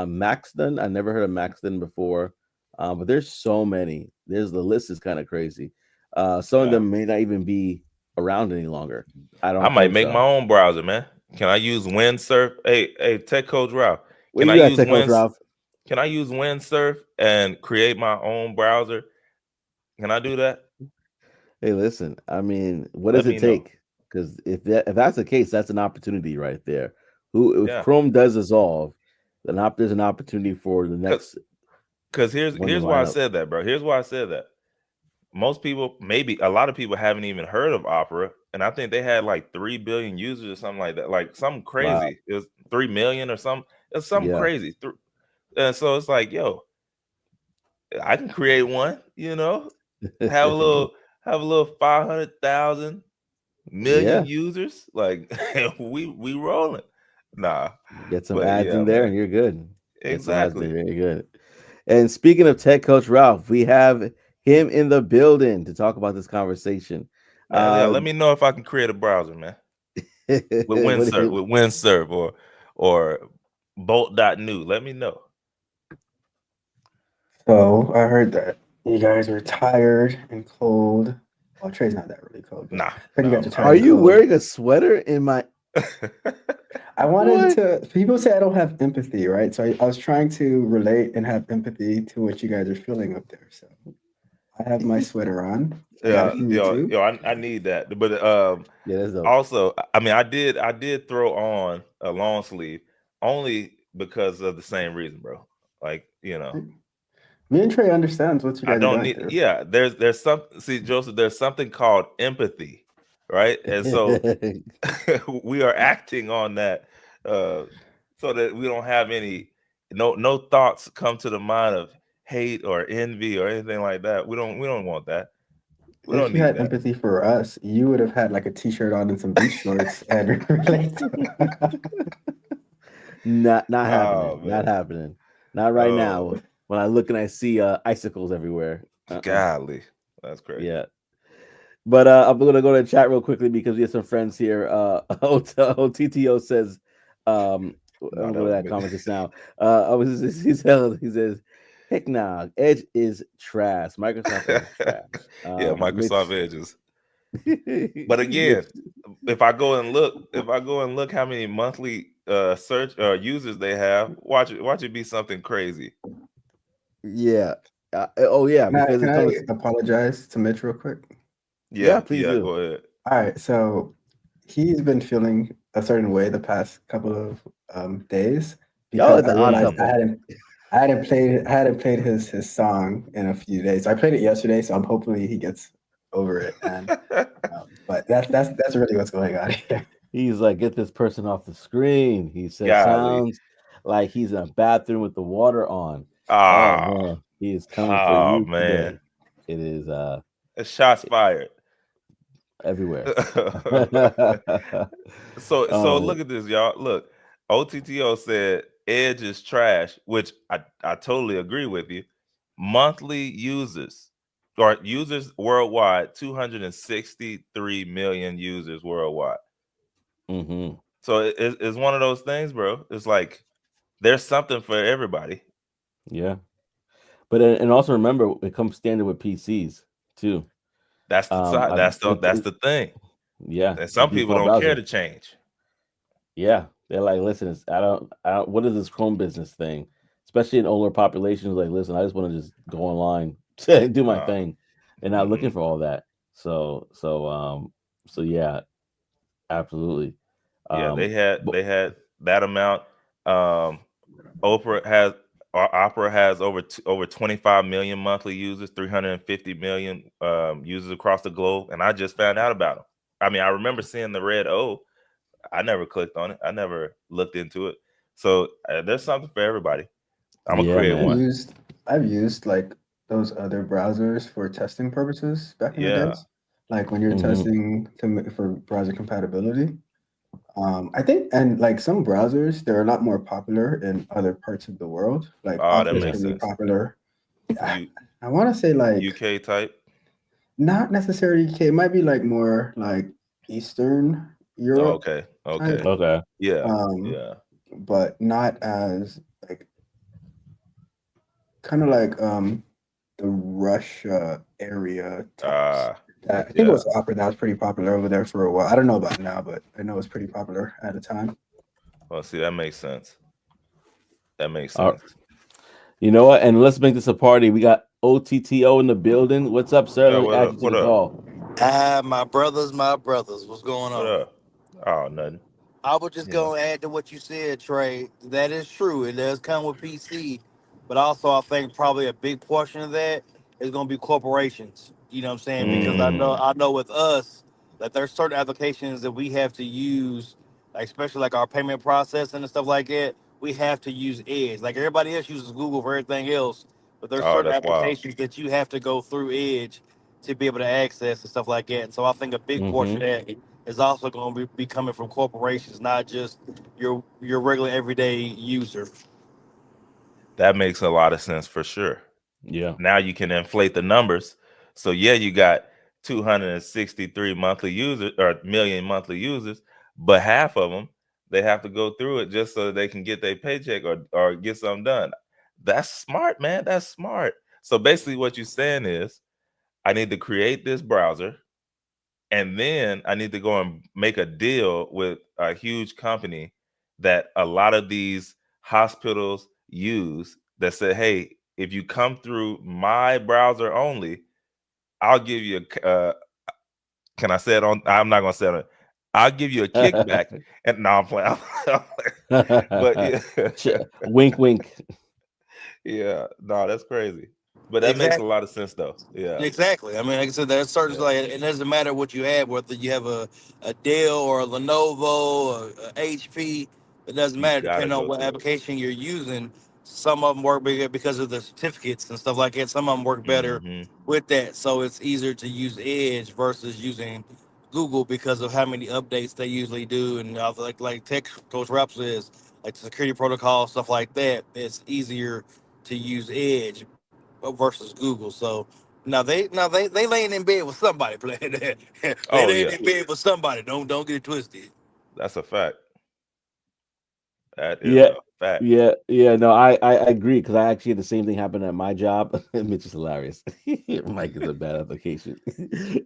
Maxton, I never heard of Maxton before. But there's so many. The list is kind of crazy. Some of Yeah. them may not even be around any longer. I I don't might think make my so. own browser, man. Can I use Windsurf? Hey, Tech Coach Ralph. Where Can I you at, use Techno Wind? Ralph? Can I use Windsurf and create my own browser? Can I do that? Hey, listen. I mean, what Let does it me know. take? Because if that's the case, that's an opportunity right there. Who if Yeah, Chrome does dissolve, then there's an opportunity for the cause, next cause here's one to here's why line I up. said that, bro. Here's why I said that. Most people, maybe a lot of people, haven't even heard of Opera, and I think they had like 3 billion users or something like that, like something Wow. crazy. It was 3 million or something. It's something Yeah. crazy. And so it's like, yo, I can create one. Have a little, have a little 500,000 million Yeah. users. Like we rolling. Nah, Get some but ads yeah, in there man, and you're good. Get some ads in exactly. there, you're good. And speaking of Tech Coach Ralph, we have him in the building to talk about this conversation. Man, yeah. Uh, Let me know if I can create a browser, man, with what do Windsurf, you, with Windsurf or Bolt.new. Let me know. So I heard that you guys were tired and cold. Well, Trey's not that really cold, but Nah, I heard you nah, guys are are tired and you cold. wearing a sweater in my I wanted what? to. People say I don't have empathy, right? So I was trying to relate and have empathy to what you guys are feeling up there. So I have my sweater on. I got it Yeah, from yo, YouTube. yo, I need that. But Yeah, that's dope. also, I mean, I did throw on a long sleeve only because of the same reason, bro. Like, Me and Trey understands what you I guys are don't going need. through. Yeah, there's some. See, Joseph, there's something called empathy, right? And so we are acting on that, uh, so that we don't have any no thoughts come to the mind of hate or envy or anything like that. We don't want that. We If don't you need had that. empathy for us, you would have had like a t-shirt on and some beach shorts and relate. not happening. Oh Not man. happening. Not right Oh, now. When I look and I see icicles everywhere. golly, that's crazy. Yeah. But I'm gonna go to the chat real quickly because we have some friends here. OTTO says, No, I'm that going to was that me. comment just now. He says, heck nah, Edge is trash. Microsoft Edge is trash. Yeah, Microsoft Mitch, Edges. But again, Mitch, if I go and look how many monthly search users they have, watch it be something crazy. yeah. Oh yeah, Can I because can it I comes. apologize to Mitch real quick? Yeah, Yeah, please yeah, do. go ahead. All right, so he's been feeling a certain way the past couple of days Y'all because are I the odd realized couple. I hadn't played his song in a few days. I played it yesterday, so I'm hopefully he gets over it. And but that's really what's going on here. He's like, get this person off the screen. He says, Golly. sounds like he's in a bathroom with the water on. Oh Ah, man, he is coming for oh you man. today. It is Shots fired. everywhere. So Oh look at this, y'all. Look, OTTO said Edge is trash, which I totally agree with you. Monthly users or users worldwide, 263 million users worldwide. hmm So it's one of those things, bro. It's like there's something for everybody. Yeah, but and also remember, it comes standard with PCs too. That's the side. That's It the thing. yeah, And the some people default don't care browser. to change. Yeah, they're like, listen, I don't. What is this Chrome business thing? Especially in older populations, like, listen, I just want to just go online and do my Uh, thing, and not looking hmm for all that. So yeah, absolutely. Yeah, Um, but they had that amount. Um, Oprah has Opera has over 25 million monthly users, 350 million users across the globe, and I just found out about them. I mean, I remember seeing the red O. I never clicked on it. I never looked into it. So there's something for everybody. I'm gonna yeah, create I've man. one. used I've used like those other browsers for testing purposes back in the Yeah. days. Like when you're Hmm. testing for browser compatibility. I think, and like some browsers, they're a lot more popular in other parts of the world. Like Oh, that Opera is Yeah. makes pretty sense. popular. You I want to say like UK type. not necessarily UK. It might be like more like Eastern Oh, Europe okay. type, Okay. Okay. Yeah. um, Yeah. but not as like kind of like the Russia area types. Uh That I think it yeah. was Opera that was pretty popular over there for a while. I don't know about now, but I know it was pretty popular at the time. Well, see, that makes sense. That makes All right. sense. You know what? And let's make this a party. We got OTTO in the building. What's up, sir? Yeah. Let me What add up? you to What the up? call. My brothers, what's going What on? up? Oh, nothing. I was just You know. going to add to what you said, Trey. That is true. It does come with PC, but also I think probably a big portion of that is going to be corporations. You know what I'm saying? Because I know Mm. I know with us that there's certain applications that we have to use, like especially like our payment processing and stuff like that. We have to use Edge. Like everybody else uses Google for everything else, but there's Oh, certain that's wild. applications that you have to go through Edge to be able to access and stuff like that. And so I think a big Hmm. portion of that is also going to be coming from corporations, not just your regular everyday user. That makes a lot of sense for sure. Yeah. Now you can inflate the numbers. So yeah, you got 263 monthly users or million monthly users, but half of them they have to go through it just so they can get their paycheck or get something done. That's smart, man. That's smart. So basically, what you're saying is, I need to create this browser, and then I need to go and make a deal with a huge company that a lot of these hospitals use that say, hey, if you come through my browser only, I'll give you can I say it on? I'm not gonna say it. I'll give you a kickback. And no, I'm playing. But yeah, Wink, wink. yeah, no, that's crazy. But that makes a Exactly. lot of sense though. Yeah, Exactly. I mean, like I said, there's certain yeah. like it doesn't matter what you have, whether you have a Dell or a Lenovo or a HP. It doesn't You matter gotta depending on go what through it. application you're using. Some of them work better because of the certificates and stuff like that. Some of them work better Hmm. with that, so it's easier to use Edge versus using Google because of how many updates they usually do, and like Tech Coach Rap says, like security protocol stuff like that. It's easier to use Edge versus Google. So now they laying in bed with somebody playing that. They Oh laying yeah, in bed with somebody. Don't get it twisted. that's a fact. That is Yeah, a fact. yeah. No, I agree because I actually had the same thing happen at my job. Mitch is hilarious. Mike is a bad application.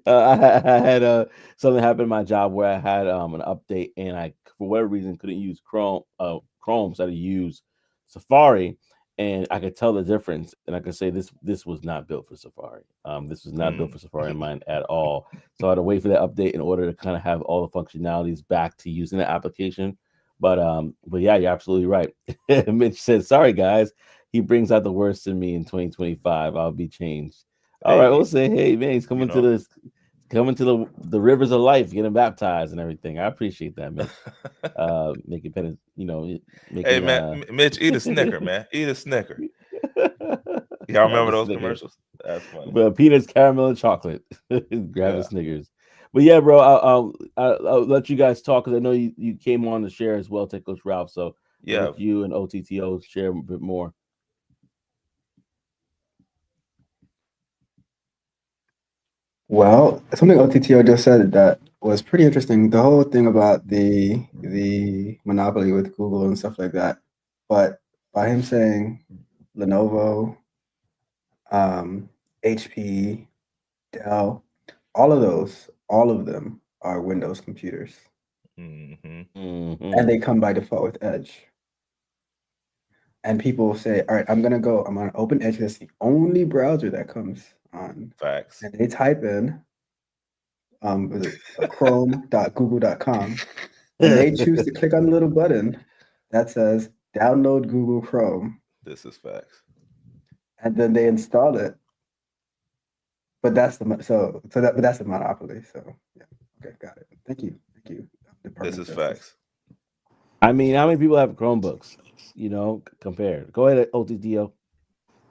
I had something happen in my job where I had an update and I for whatever reason couldn't use Chrome, so I had to use Safari, and I could tell the difference, and I could say this was not built for Safari. This was not built Mm. for Safari in mind at all. So I had to wait for that update in order to kind of have all the functionalities back to using the application. But yeah, you're absolutely right. Mitch said, "Sorry guys, he brings out the worst in me in 2025. I'll be changed." All right, Hey, we'll say, hey man, he's you coming to know. coming to the rivers of life, getting baptized and everything. I appreciate that, Mitch. Making pen, Hey making man, Mitch, eat a Snicker, man. Eat a Snicker. Y'all grab remember a those Snickers. commercials? That's funny. But peanuts, caramel, and chocolate. Grab a Yeah, Snickers. But yeah, bro, I'll let you guys talk because I know you came on to share as well, Tech Coach Ralph. So I'll yeah. let you and OTTO share a bit more. Well, something OTTO just said that was pretty interesting. The whole thing about the monopoly with Google and stuff like that. But by him saying Lenovo, um, HP, Dell, all of them are Windows computers, Mm-hmm. and they come by default with Edge. And people say, "All right, I'm gonna open Edge. That's the only browser that comes on." Facts. And they type in was it chrome.google.com, and they choose to click on the little button that says download Google Chrome, This is facts. and then they install it. But that's the but that's the monopoly. So yeah, okay, got it. Thank you, This Department is of Justice. facts. I mean, how many people have Chromebooks? You know, compared. Go ahead, OTTO.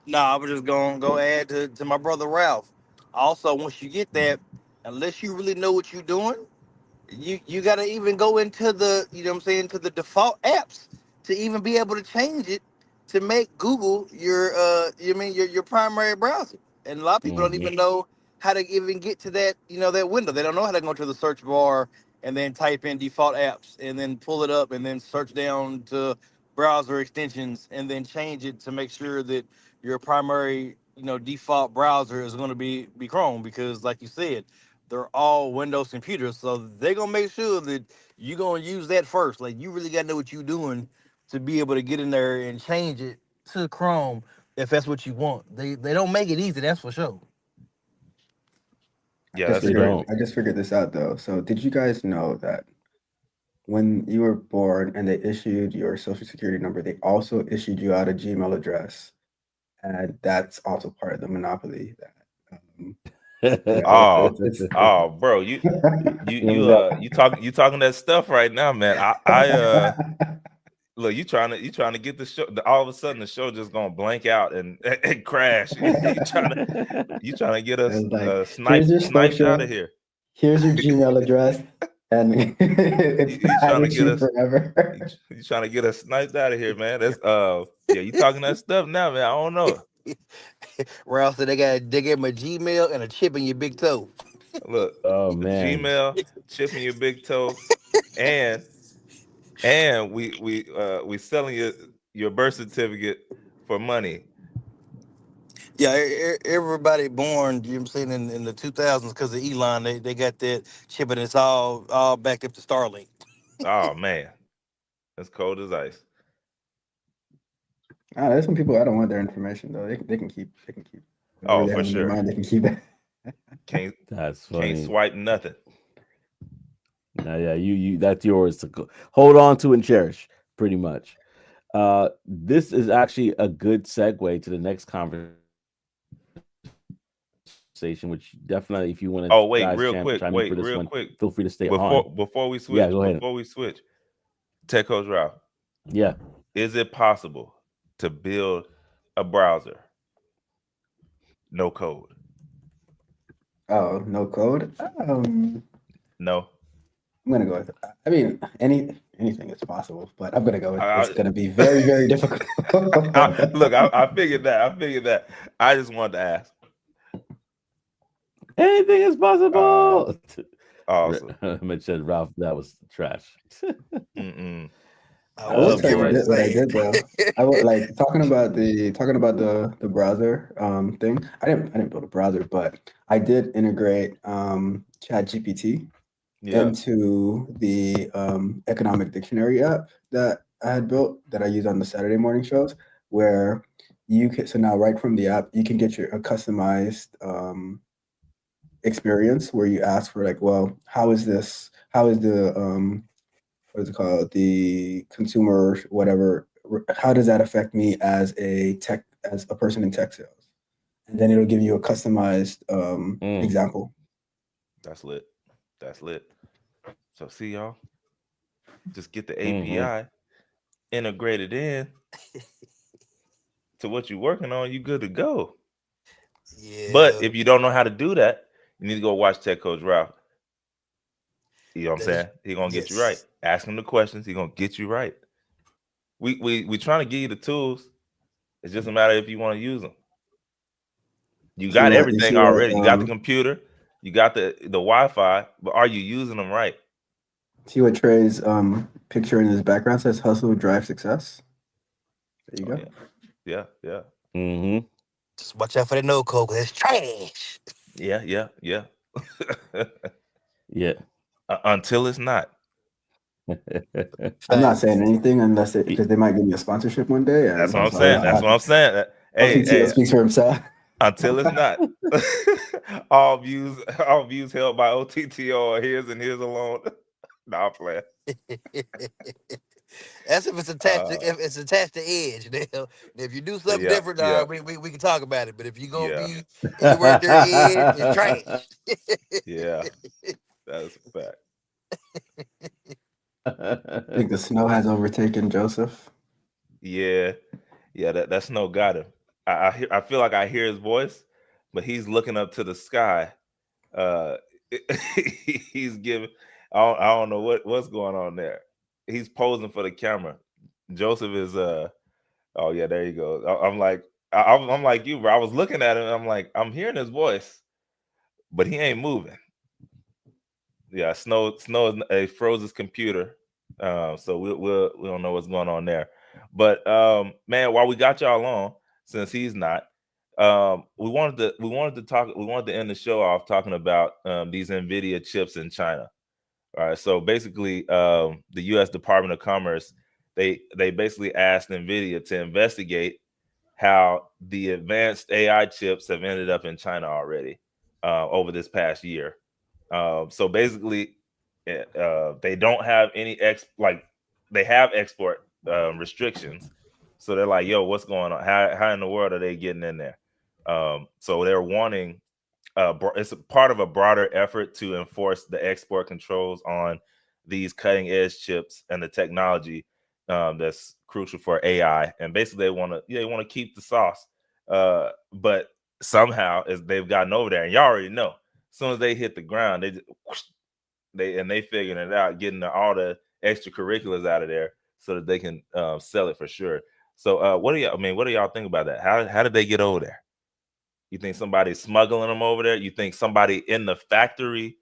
Nah, I was just gonna go add to my brother Ralph. Also, once you get that, unless you really know what you're doing, you gotta even go into the you know what I'm saying to the default apps to even be able to change it to make Google your your primary browser. And a lot of people don't Mm-hmm. even know how to even get to that that window. They don't know how to go to the search bar and then type in default apps and then pull it up and then search down to browser extensions and then change it to make sure that your primary default browser is going to be Chrome because like you said they're all Windows computers, so they're gonna make sure that you're gonna use that first. Like you really gotta know what you're doing to be able to get in there and change it to Chrome if that's what you want. They don't make it easy, that's for sure. Yeah, that's They crazy. don't. I just figured this out though. So did you guys know that when you were born and they issued your social security number, they also issued you out a Gmail address, and that's also part of the monopoly. That yeah, Oh, it's oh, bro, you you You know, you that- uh you talking that stuff right now, man. I look, you trying to get the show. All of a sudden, the show just gonna blank out and, and crash. You trying to get us it's like here's your sniped out of social, here. here's your Gmail address, and it's You bad trying to with get you us forever. you trying to get us sniped out of here, man. That's yeah, you talking that stuff now, man. I don't know. Ralph said they gave him a Gmail and a chip in your big toe. Look, oh a man. Gmail, chipping your big toe, and we selling your birth certificate for money. Yeah, everybody born, you know what I'm saying, in the 2000s because of Elon, they got that chip and it's all backed up to Starlink. Oh man, that's cold as ice. There's some people I don't want their information though. They can keep whatever Oh, they for have in their sure. mind. They can keep it. Can't That's can't funny. swipe nothing. Yeah, you that's yours to hold on to and cherish, pretty much. This is actually a good segue to the next conversation, which definitely, if you want to guys chime chime in for this one, Oh, feel free to stay wait, on. real quick. Yeah, go ahead. Before we switch, Tech Coach Ralph, Yeah. is it possible to build a browser no code? Oh, no code. No. I'm gonna go with. I mean, anything is possible, but I'm gonna go with. It's I, gonna be very very difficult. look, I figured that. I figured that. I just wanted to ask. Anything is Uh, possible. awesome. Mitch said, Ralph, that was trash. Mm-mm. I I will was tell getting you ready to what I say did though. I would like talking about the browser thing. I didn't build a browser, but I did integrate Chat GPT Yeah. into the economic dictionary app that I had built that I use on the Saturday morning shows, where you can so now right from the app you can get your a customized experience where you ask for like, well, how is the what is it called, the consumer whatever, how does that affect me as a person in tech sales, and then it'll give you a customized Mm, example. That's lit. That's lit. So see y'all, just get the hmm API integrated in to what you're working on. You good to go. But yeah. if you don't know how to do that, you need to go watch Tech Coach Ralph. You know what I'm saying? He gonna get you right. Yes. Ask him the questions. He gonna get you right. We trying to give you the tools. It's just a matter if you want to use them. You got You everything see what already. You got the computer. You got the Wi-Fi, but are you using them right? See what Trey's picture in his background says? Hustle, drive, success. There you Oh go. yeah, yeah, yeah, Mm-hmm. Just watch out for that no code, cause it's trash. yeah, yeah, yeah. Yeah. Until it's not. I'm not saying Facts. anything unless because they might give me a sponsorship one day, That's and what I'm so saying. I That's have what to. I'm saying. Hey, OTTO hey. speaks for himself. Until it's not. all views held by OTTO are his and his alone. Nah, I'm playing. That's if it's attached to Uh, Edge. Now, if you do something yeah, different, yeah, we can talk about it. But if you're gonna yeah, be anywhere near Edge, it's trash. yeah. That's a fact. I think the snow has overtaken Joseph. Yeah, yeah. That snow got him. I feel like I hear his voice, but he's looking up to the sky. Uh, he's giving. I don't know what's going on there. He's posing for the camera. Joseph is Oh yeah, there you go. I'm like I'm like you, bro. I was looking at him. And I'm like I'm hearing his voice, but he ain't moving. Yeah, snow froze his computer, so we don't know what's going on there. But man, while we got y'all on, since he's not, we wanted to end the show off talking about these Nvidia chips in China. All right, so basically, the U.S. Department of Commerce they basically asked Nvidia to investigate how the advanced AI chips have ended up in China already over this past year. So basically, they don't have any they have export restrictions. So they're like, "Yo, what's going on? How in the world are they getting in there?" So they're wanting it's a part of a broader effort to enforce the export controls on these cutting edge chips and the technology that's crucial for AI. And basically, they want to keep the sauce, but somehow as they've gotten over there, and y'all already know, as soon as they hit the ground, they just, whoosh, they figuring it out, getting all the extracurriculars out of there so that they can sell it for sure. So, what do y'all? I mean, what do y'all think about that? How did they get over there? You think somebody's smuggling them over there? You think somebody in the factory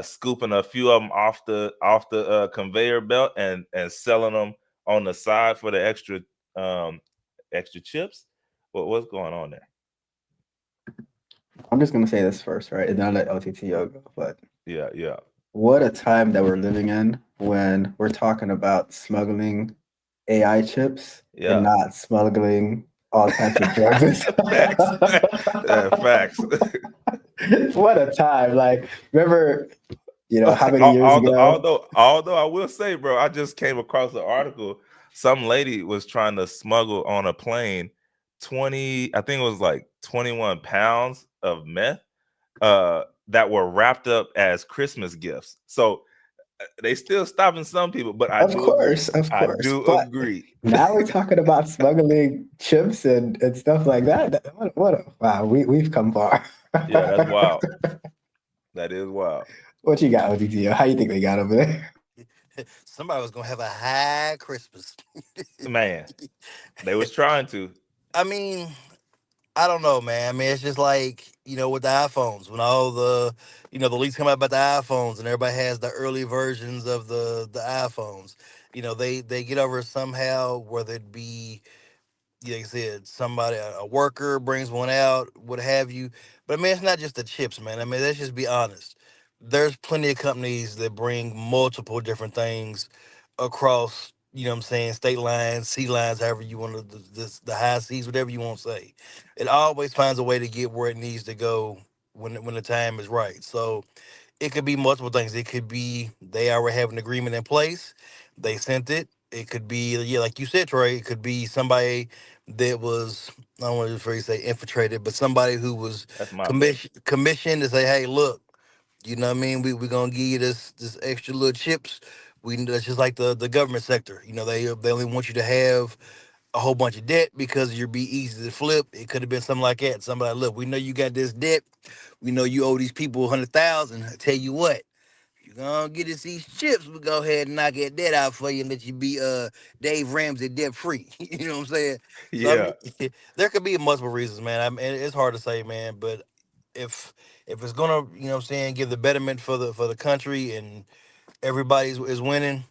scooping a few of them off the conveyor belt and selling them on the side for the um, extra chips? What's going on there? I'm just gonna say this first, right? And then I'll let OTTO go. But Yeah, yeah, what a time that we're living in when we're talking about smuggling AI chips and yeah. not smuggling all types of drugs and Facts, facts. stuff. What a time! Like, remember, how many years although, ago? although, although I will say, bro, I just came across an article. Some lady was trying to smuggle on a plane 20, I think it was like 21 pounds of meth that were wrapped up as Christmas gifts. So they still stopping some people, but I Of do agree. course, of I course. do But agree. now we're talking about smuggling chips and stuff like that. Wow, we've come far. Yeah, that's wild. That is wild. What you got, OTTO? How you think they got over there? Somebody was gonna have a high Christmas. Man, they was trying to. I mean, I don't know, man. I mean, it's just like, with the iPhones, when all the leaks come out about the iPhones, and everybody has the early versions of the iPhones. They get over it somehow, whether it be, like I said, somebody, a worker brings one out, what have you. But I mean, it's not just the chips, man. I mean, let's just be honest. There's plenty of companies that bring multiple different things across, what I'm saying, state lines, sea lines, however you want to, the high seas, whatever you want to say. It always finds a way to get where it needs to go when the time is right. So it could be multiple things. It could be they already have an agreement in place. They sent it. It could be, yeah, like you said, Trey. It could be somebody that was, I don't want to phrase say infiltrated, but somebody who was That's my thing. commissioned to say, hey, look, you know what I mean? We're gonna give you this extra little chips. That's just like the government sector. They only want you to have a whole bunch of debt because you'll be easy to flip. It could have been something like that. Somebody, look, we know you got this debt. We know you owe these people 100,000. I tell you what, you gonna get us these chips. We go ahead and knock that debt out for you and let you be Dave Ramsey debt free. You know what I'm saying? So I Yeah. mean, there could be multiple reasons, man. I mean, it's hard to say, man, but if it's gonna, you know what I'm saying, give the betterment for the country and everybody's is winning.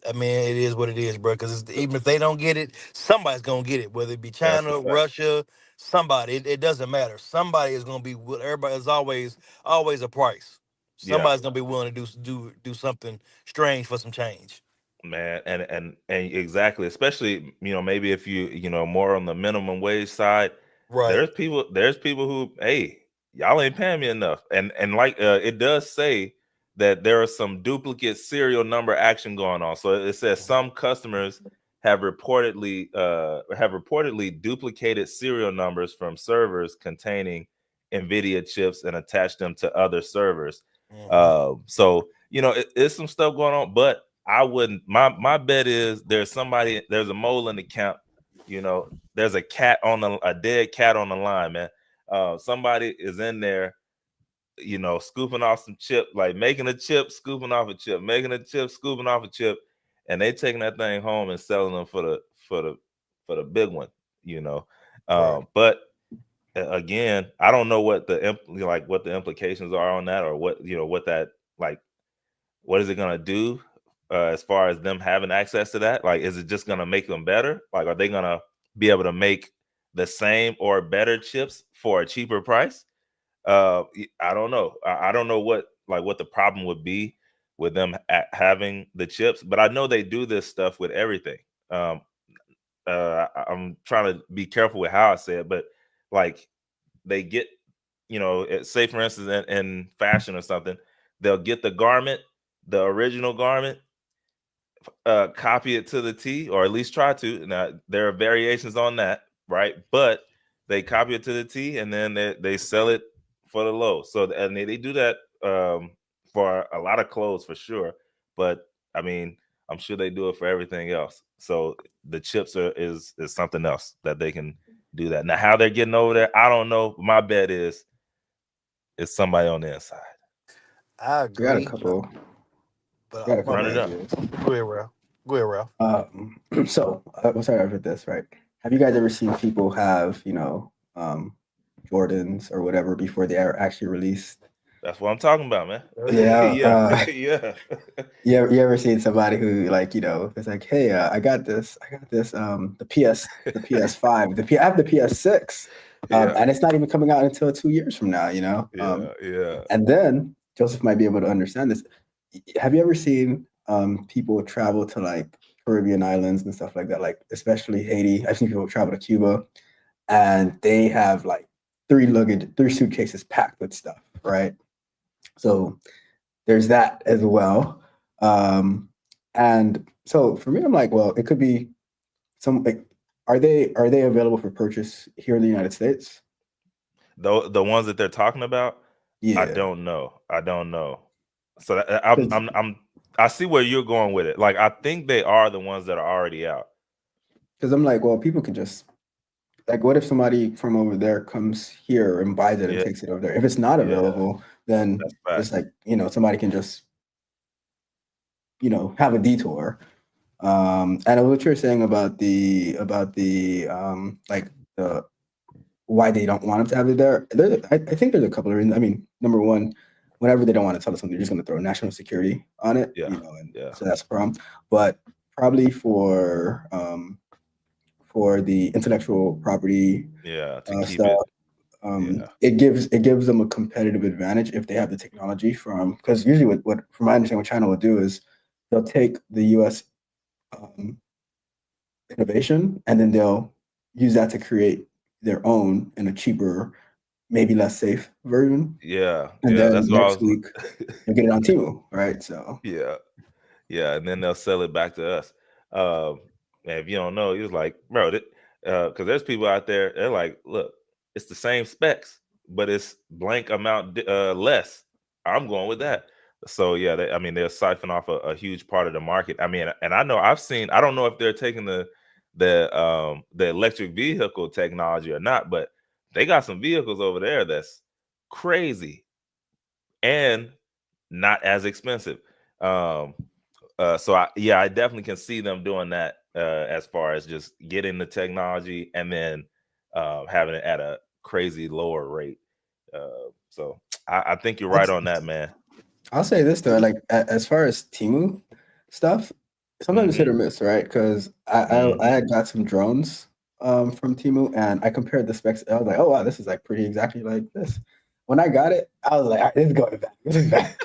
I mean, it is what it is, bro. Because even if they don't get it, somebody's gonna get it. Whether it be That's a China, fact. Russia, somebody. It doesn't matter. Somebody is gonna be. Everybody is always a price. Yeah, Somebody's gonna be willing to do something strange for some change. man, and exactly, especially maybe if you more on the minimum wage side, Right. there's people who, hey, y'all ain't paying me enough, and like it does say that there are some duplicate serial number action going on. So it says some customers have reportedly duplicated serial numbers from servers containing NVIDIA chips and attached them to other servers. Hmm. So it's some stuff going on, but I wouldn't. My bet is there's a mole in the camp. There's a dead cat on the line, man. Somebody is in there, scooping off some chip, like making a chip, scooping off a chip, making a chip, scooping off a chip, and they taking that thing home and selling them for the big one. You know, Right. but again, I don't know what what the implications are on that, or what that like what is it going to do as far as them having access to that? Like, is it just going to make them better? Like, are they going to be able to make the same or better chips for a cheaper price? I don't know. I don't know what the problem would be with them having the chips, but I know they do this stuff with everything. Um, I'm trying to be careful with how I say it, but like they get, say for instance in fashion or something, they'll get the original garment, copy it to the T, or at least try to. Now there are variations on that, right? But they copy it to the T, and then they sell it for the low. So and they do that for a lot of clothes for sure. But I mean, I'm sure they do it for everything else. So the chips is something else that they can do that. Now how they're getting over there, I don't know. My bet is it's somebody on the inside. I We got a agree, couple. but We got a my Run couple it bad. up. ideas. Go ahead, Ralph. Go ahead, Ralph. So we'll start off with this, right? Have you guys ever seen people have, Jordans or whatever before they are actually released? That's what I'm talking about, man. Yeah. Yeah, yeah. You ever seen somebody who like, it's like, hey, I got this, the PS5, I have the PS6, Yeah, and it's not even coming out until 2 years from now, yeah, yeah. and then Joseph might be able to understand this. Have you ever seen people travel to like Caribbean islands and stuff like that, like especially Haiti? I've seen people travel to Cuba, and they have like three suitcases packed with stuff, right? So there's that as well. Um, and so for me, I'm like, well, it could be some like, are they available for purchase here in the United States? The ones that they're talking about, I Yeah, don't know. I don't know. So I'm because I'm I'm I see where you're going with it. Like I think they are the ones that are already out. I'm like, well, people could just like, what if somebody from over there comes here and buys it and Yeah, takes it over there? If it's not yeah, available, then that's a fact. it's like, somebody can just, have a detour. And what you're saying about the like the why they don't want them to have it there. I think there's a couple of reasons. I mean, number one, whenever they don't want to tell us something, they're just going to throw national security on it, Yeah, and yeah, so that's a problem. But probably for the intellectual property yeah. To keep stuff, it. Yeah, it gives them a competitive advantage if they have the technology from, because usually what from my understanding what China will do is they'll take the U.S. Um, innovation and then they'll use that to create their own in a cheaper, maybe less safe version, yeah, and yeah. then That's what I next was. week you'll get it on Temu, right? So Yeah, yeah, and then they'll sell it back to us. Um, and if you don't know, he was like, bro, because there's people out there. They're like, look, it's the same specs, but it's blank amount less. I'm going with that. So yeah, I mean, they'll siphon off a huge part of the market. I mean, and I know I've seen. I don't know if they're taking the electric vehicle technology or not, but they got some vehicles over there that's crazy and not as expensive. Um, so I definitely can see them doing that as far as just getting the technology and then having it at a crazy lower rate. So I think you're right on that, man. I'll say this though, like as far as Timu stuff, sometimes it's hit or Mm-hmm. miss, right? Because I had got some drones from Timu, and I compared the specs. I was like, oh wow, this is like pretty exactly like this. When I got it, I was like, all right, this is going back. This is back.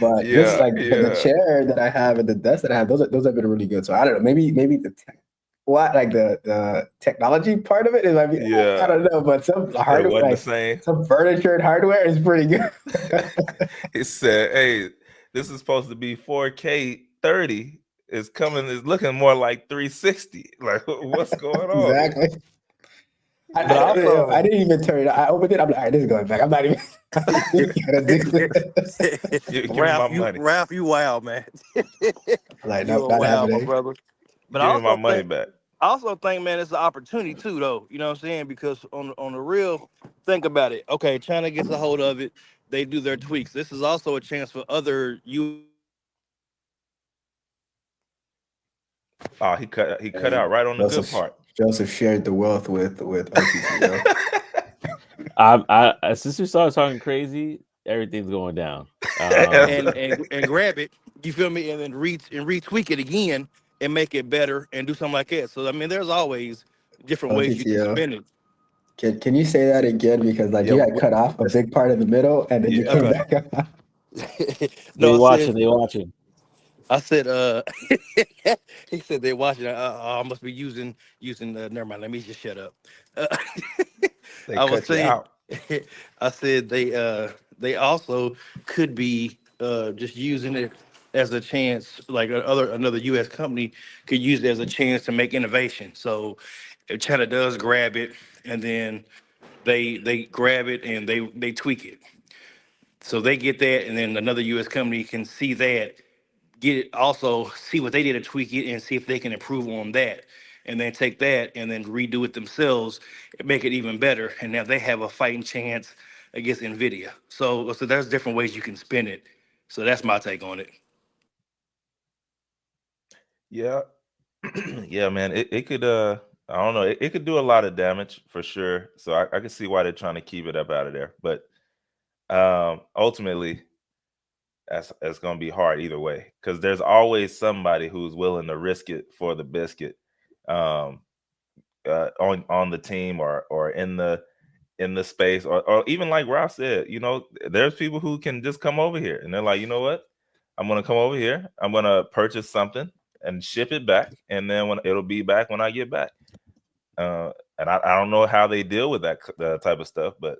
But this Yeah, like the yeah, chair that I have and the desk that I have, those have been really good. So I don't know, maybe the the technology part of it is might be I yeah. don't know, but some It hardware wasn't the like same. some furniture and hardware is pretty good. He said, "Hey, this is supposed to be 4K 30. It's coming. It's looking more like 360. Like, what's going on here?" Exactly. But I also, didn't even turn it. I opened it. I'm like, all right, this is going back. I'm not even, I'm not even gonna do this. Give me my You money. Ralph, you wow, man. Like, You nope, a not wow, my happening. brother. But Give me my money back. I also think, man, it's an opportunity too, though. You know what I'm saying? Because on the real, think about it. Okay, China gets a hold of it. They do their tweaks. This is also a chance for other U.S. companies to get in on this too. Oh, he cut And out right on the good part. Joseph shared the wealth with OTTO. Since we started talking crazy, everything's going down. And grab it. You feel me? And then retweak it again and make it better and do something like that. So I mean, there's always different ways you can OTTO. spin it. Can you say that again? Because like Yeah, you got cut off a big part in the middle, and then you yeah. came Okay. back up. No, They watching. They watching. I said, he said they're watching. I must be using. Never mind. Let me just shut up. Uh, They I was cut you saying, out. I said they also could be just using it as a chance, like another U.S. company could use it as a chance to make innovation. So if China does grab it, and then they grab it and they tweak it. So they get that, and then another U.S. company can see that, get it, also see what they did to tweak it, and see if they can improve on that, and then take that and then redo it themselves and make it even better. And now they have a fighting chance against Nvidia. So there's different ways you can spin it. So that's my take on it. Yeah, yeah, man. It could I don't know. It could do a lot of damage for sure. So I can see why they're trying to keep it up out of there. But ultimately, that's gonna be hard either way because there's always somebody who's willing to risk it for the biscuit, um, on the team or in the space or even like Ralph said, there's people who can just come over here and they're like, you know what, I'm gonna come over here, I'm gonna purchase something and ship it back, and then when it'll be back when I get back. And I don't know how they deal with that type of stuff, but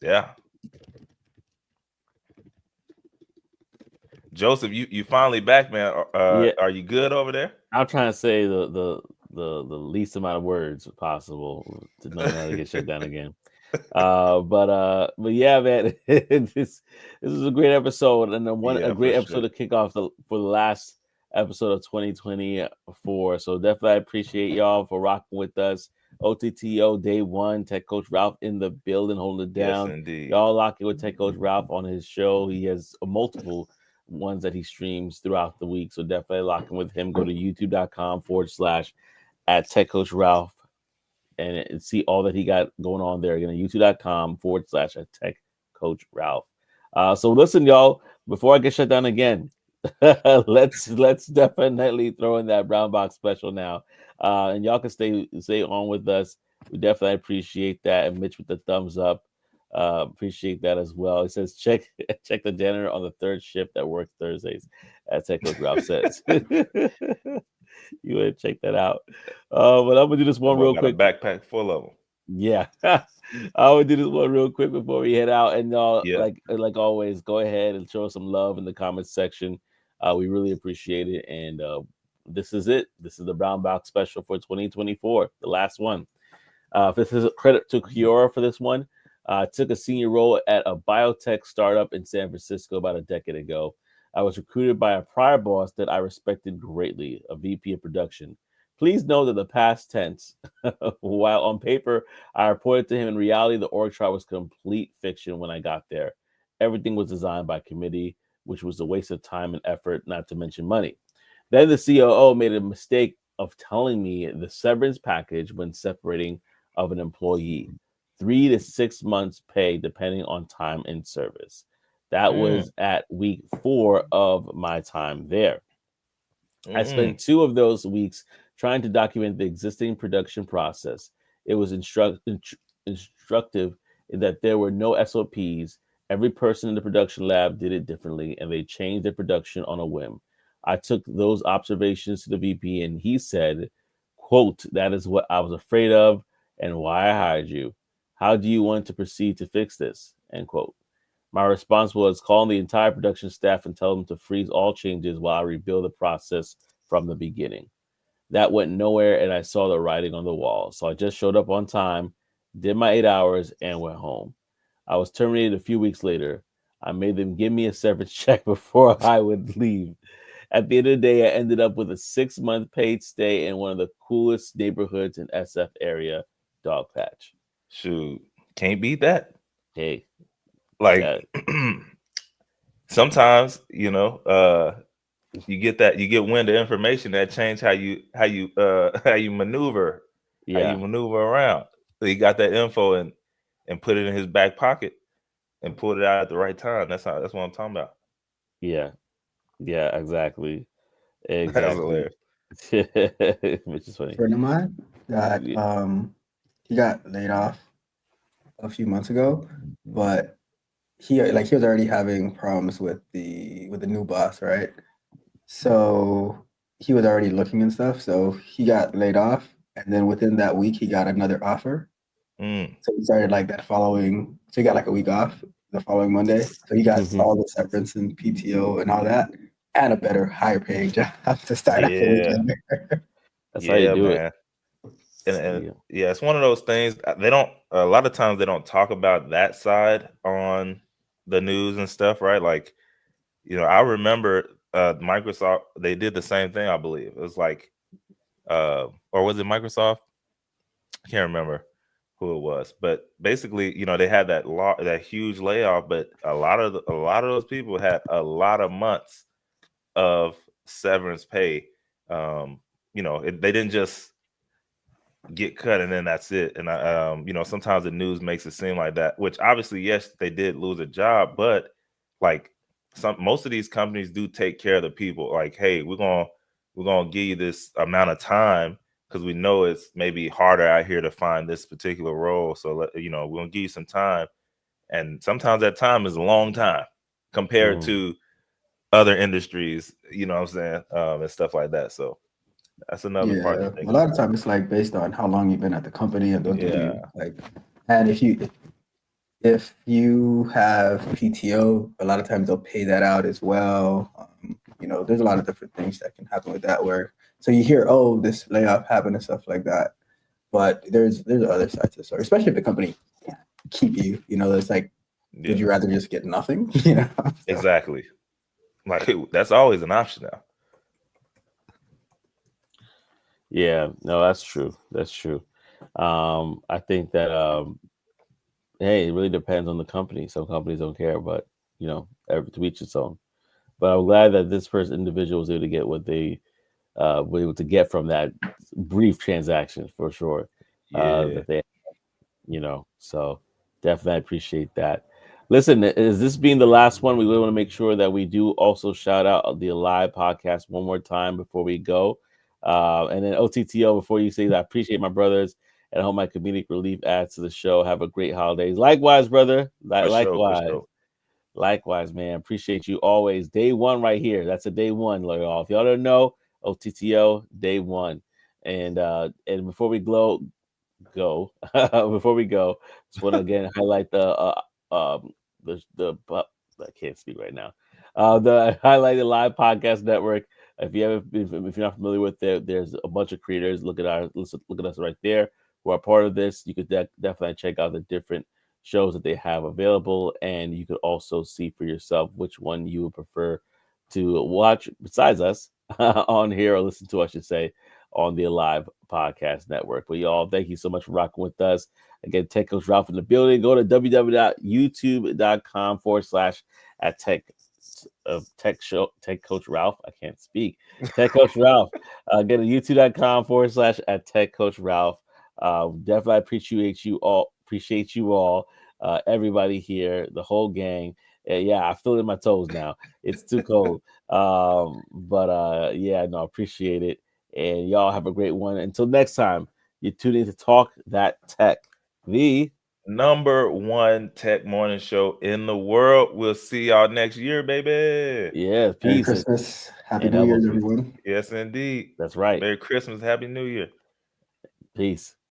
yeah. Joseph, you finally back, man. Yeah, Are you good over there? I'm trying to say the least amount of words possible to know not to get shut down again. But yeah, man, this is a great episode, and a Yeah, for great episode sure. to kick off for the last episode of 2024. So definitely I appreciate y'all for rocking with us. OTTO day one, Tech Coach Ralph in the building, holding it Yes, down. indeed. Y'all locking with Tech Coach Ralph on his show. He has multiple ones that he streams throughout the week. So definitely locking with him. Go to youtube.com/ at Tech Coach Ralph and see all that he got going on there. Again, youtube.com/ at Tech Coach Ralph. So listen, y'all, before I get shut down again, let's definitely throw in that brown box special now. And y'all can stay on with us. We definitely appreciate that. And Mitch with the thumbs up. Appreciate that as well. He says check the janitor on the third shift that works Thursdays, as Tech Coach Ralph says. You want to check that out. But I'm gonna do this That one boy real got a quick. backpack full of them. Yeah, I would do this one real quick before we head out, and y'all, Yeah. like always, go ahead and show us some love in the comments section. We really appreciate it, and this is it. This is the Brown Box special for 2024, the last one. This is a credit to Kiora for this one. I took a senior role at a biotech startup in San Francisco about a decade ago. I was recruited by a prior boss that I respected greatly, a VP of production. Please know that the past tense, while on paper I reported to him, in reality, the org chart was complete fiction when I got there. Everything was designed by committee, which was a waste of time and effort, not to mention money. Then the COO made a mistake of telling me the severance package when separating of an employee. 3 to 6 months pay depending on time and service. That Mm, was at week 4 of my time there. I mm, spent 2 of those weeks trying to document the existing production process. It was instructive in that there were no SOPs. Every person in the production lab did it differently, and they changed their production on a whim. I took those observations to the VP, and he said, quote, "That is what I was afraid of and why I hired you. How do you want to proceed to fix this?" End quote. My response was calling the entire production staff and tell them to freeze all changes while I rebuild the process from the beginning. That went nowhere, and I saw the writing on the wall. So I just showed up on time, did my 8 hours, and went home. I was terminated a few weeks later. I made them give me a severance check before I would leave. At the end of the day, I ended up with a 6-month paid stay in one of the coolest neighborhoods in SF area, Dogpatch. shoot, can't beat that. Hey, Like that sometimes, you get wind of information that change how you maneuver, yeah, around. So he got that info and put it in his back pocket and pulled it out at the right time. That's what I'm talking about. yeah, yeah, exactly. That's Exactly. hilarious. Which is funny. Friend of mine that Yeah. he got laid off a few months ago, but he was already having problems with the new boss, right? So he was already looking and stuff. So he got laid off, and then within that week, he got another offer. Mm, So he started like that following. So he got like a week off the following Monday. So he got Mhm. all the severance and PTO and all that, and a better, higher paying job to start up a week yeah, later. That's how you yeah, do it. man. And Yeah. yeah, it's one of those things. They don't a lot of times they don't talk about that side on the news and stuff, right? Like, I remember Microsoft, they did the same thing, I believe. It was like or was it Microsoft? I can't remember who it was, but basically, they had that huge layoff, but a lot of those people had a lot of months of severance pay. Um, they didn't just get cut and then that's it. And sometimes the news makes it seem like that, which obviously, yes, they did lose a job, but like most of these companies do take care of the people. Like, hey, we're gonna give you this amount of time because we know it's maybe harder out here to find this particular role. So we're gonna give you some time, and sometimes that time is a long time compared Mm. to other industries. You know what I'm saying, and stuff like that. So that's another part to Yeah, think a lot of about. time it's like based on how long you've been at the company, and they'll give Yeah, you like, and if you have PTO, a lot of times they'll pay that out as well. There's a lot of different things that can happen with that. Where so you hear, oh, this layoff happened and stuff like that, but there's other sides to the story, especially if the company can't keep you. It's like, would yeah, you rather just get nothing? So, exactly. Like that's always an option now. Yeah. No, that's true. That's true. I think that hey, it really depends on the company. Some companies don't care, but to each its own. But I'm glad that this person individual was able to get what they were able to get from that brief transaction for sure. Yeah, That they so definitely I appreciate that. Listen, is this being the last one? We really want to make sure that we do also shout out the Alive podcast one more time before we go. And then OTTO, before you say that, I appreciate my brothers and I hope my comedic relief adds to the show. Have a great holidays. Likewise, brother. for sure, for Likewise. sure. Likewise, man. Appreciate you always. Day one right here. That's a day one, y'all. If y'all don't know, OTTO, day one. And before we go before we go, just want to again highlight I can't speak right now. The highlighted live podcast network. If you're not familiar with it, there's a bunch of creators. Look at us right there who are part of this. You could definitely check out the different shows that they have available, and you could also see for yourself which one you would prefer to watch besides us on here, or listen to, I should say, on the Alive Podcast Network. But y'all, thank you so much for rocking with us. Again, Tech Coach Ralph in the building. Go to www.youtube.com/ at Tech Coach Ralph. I can't speak. Tech Coach Ralph. Get to youtube.com / at Tech Coach Ralph. Definitely appreciate you all. Appreciate you all, everybody here, the whole gang. Yeah, I feel it in my toes now. It's too cold. But yeah, no, appreciate it. And y'all have a great one. Until next time, you're tuning to Talk That Tech, the #1 tech morning show in the world. We'll see y'all next year, baby. yeah, Merry peace Christmas. Happy and New elbow Year's, grease. everyone. Yes, indeed. That's right. Merry Christmas, Happy New Year. Peace.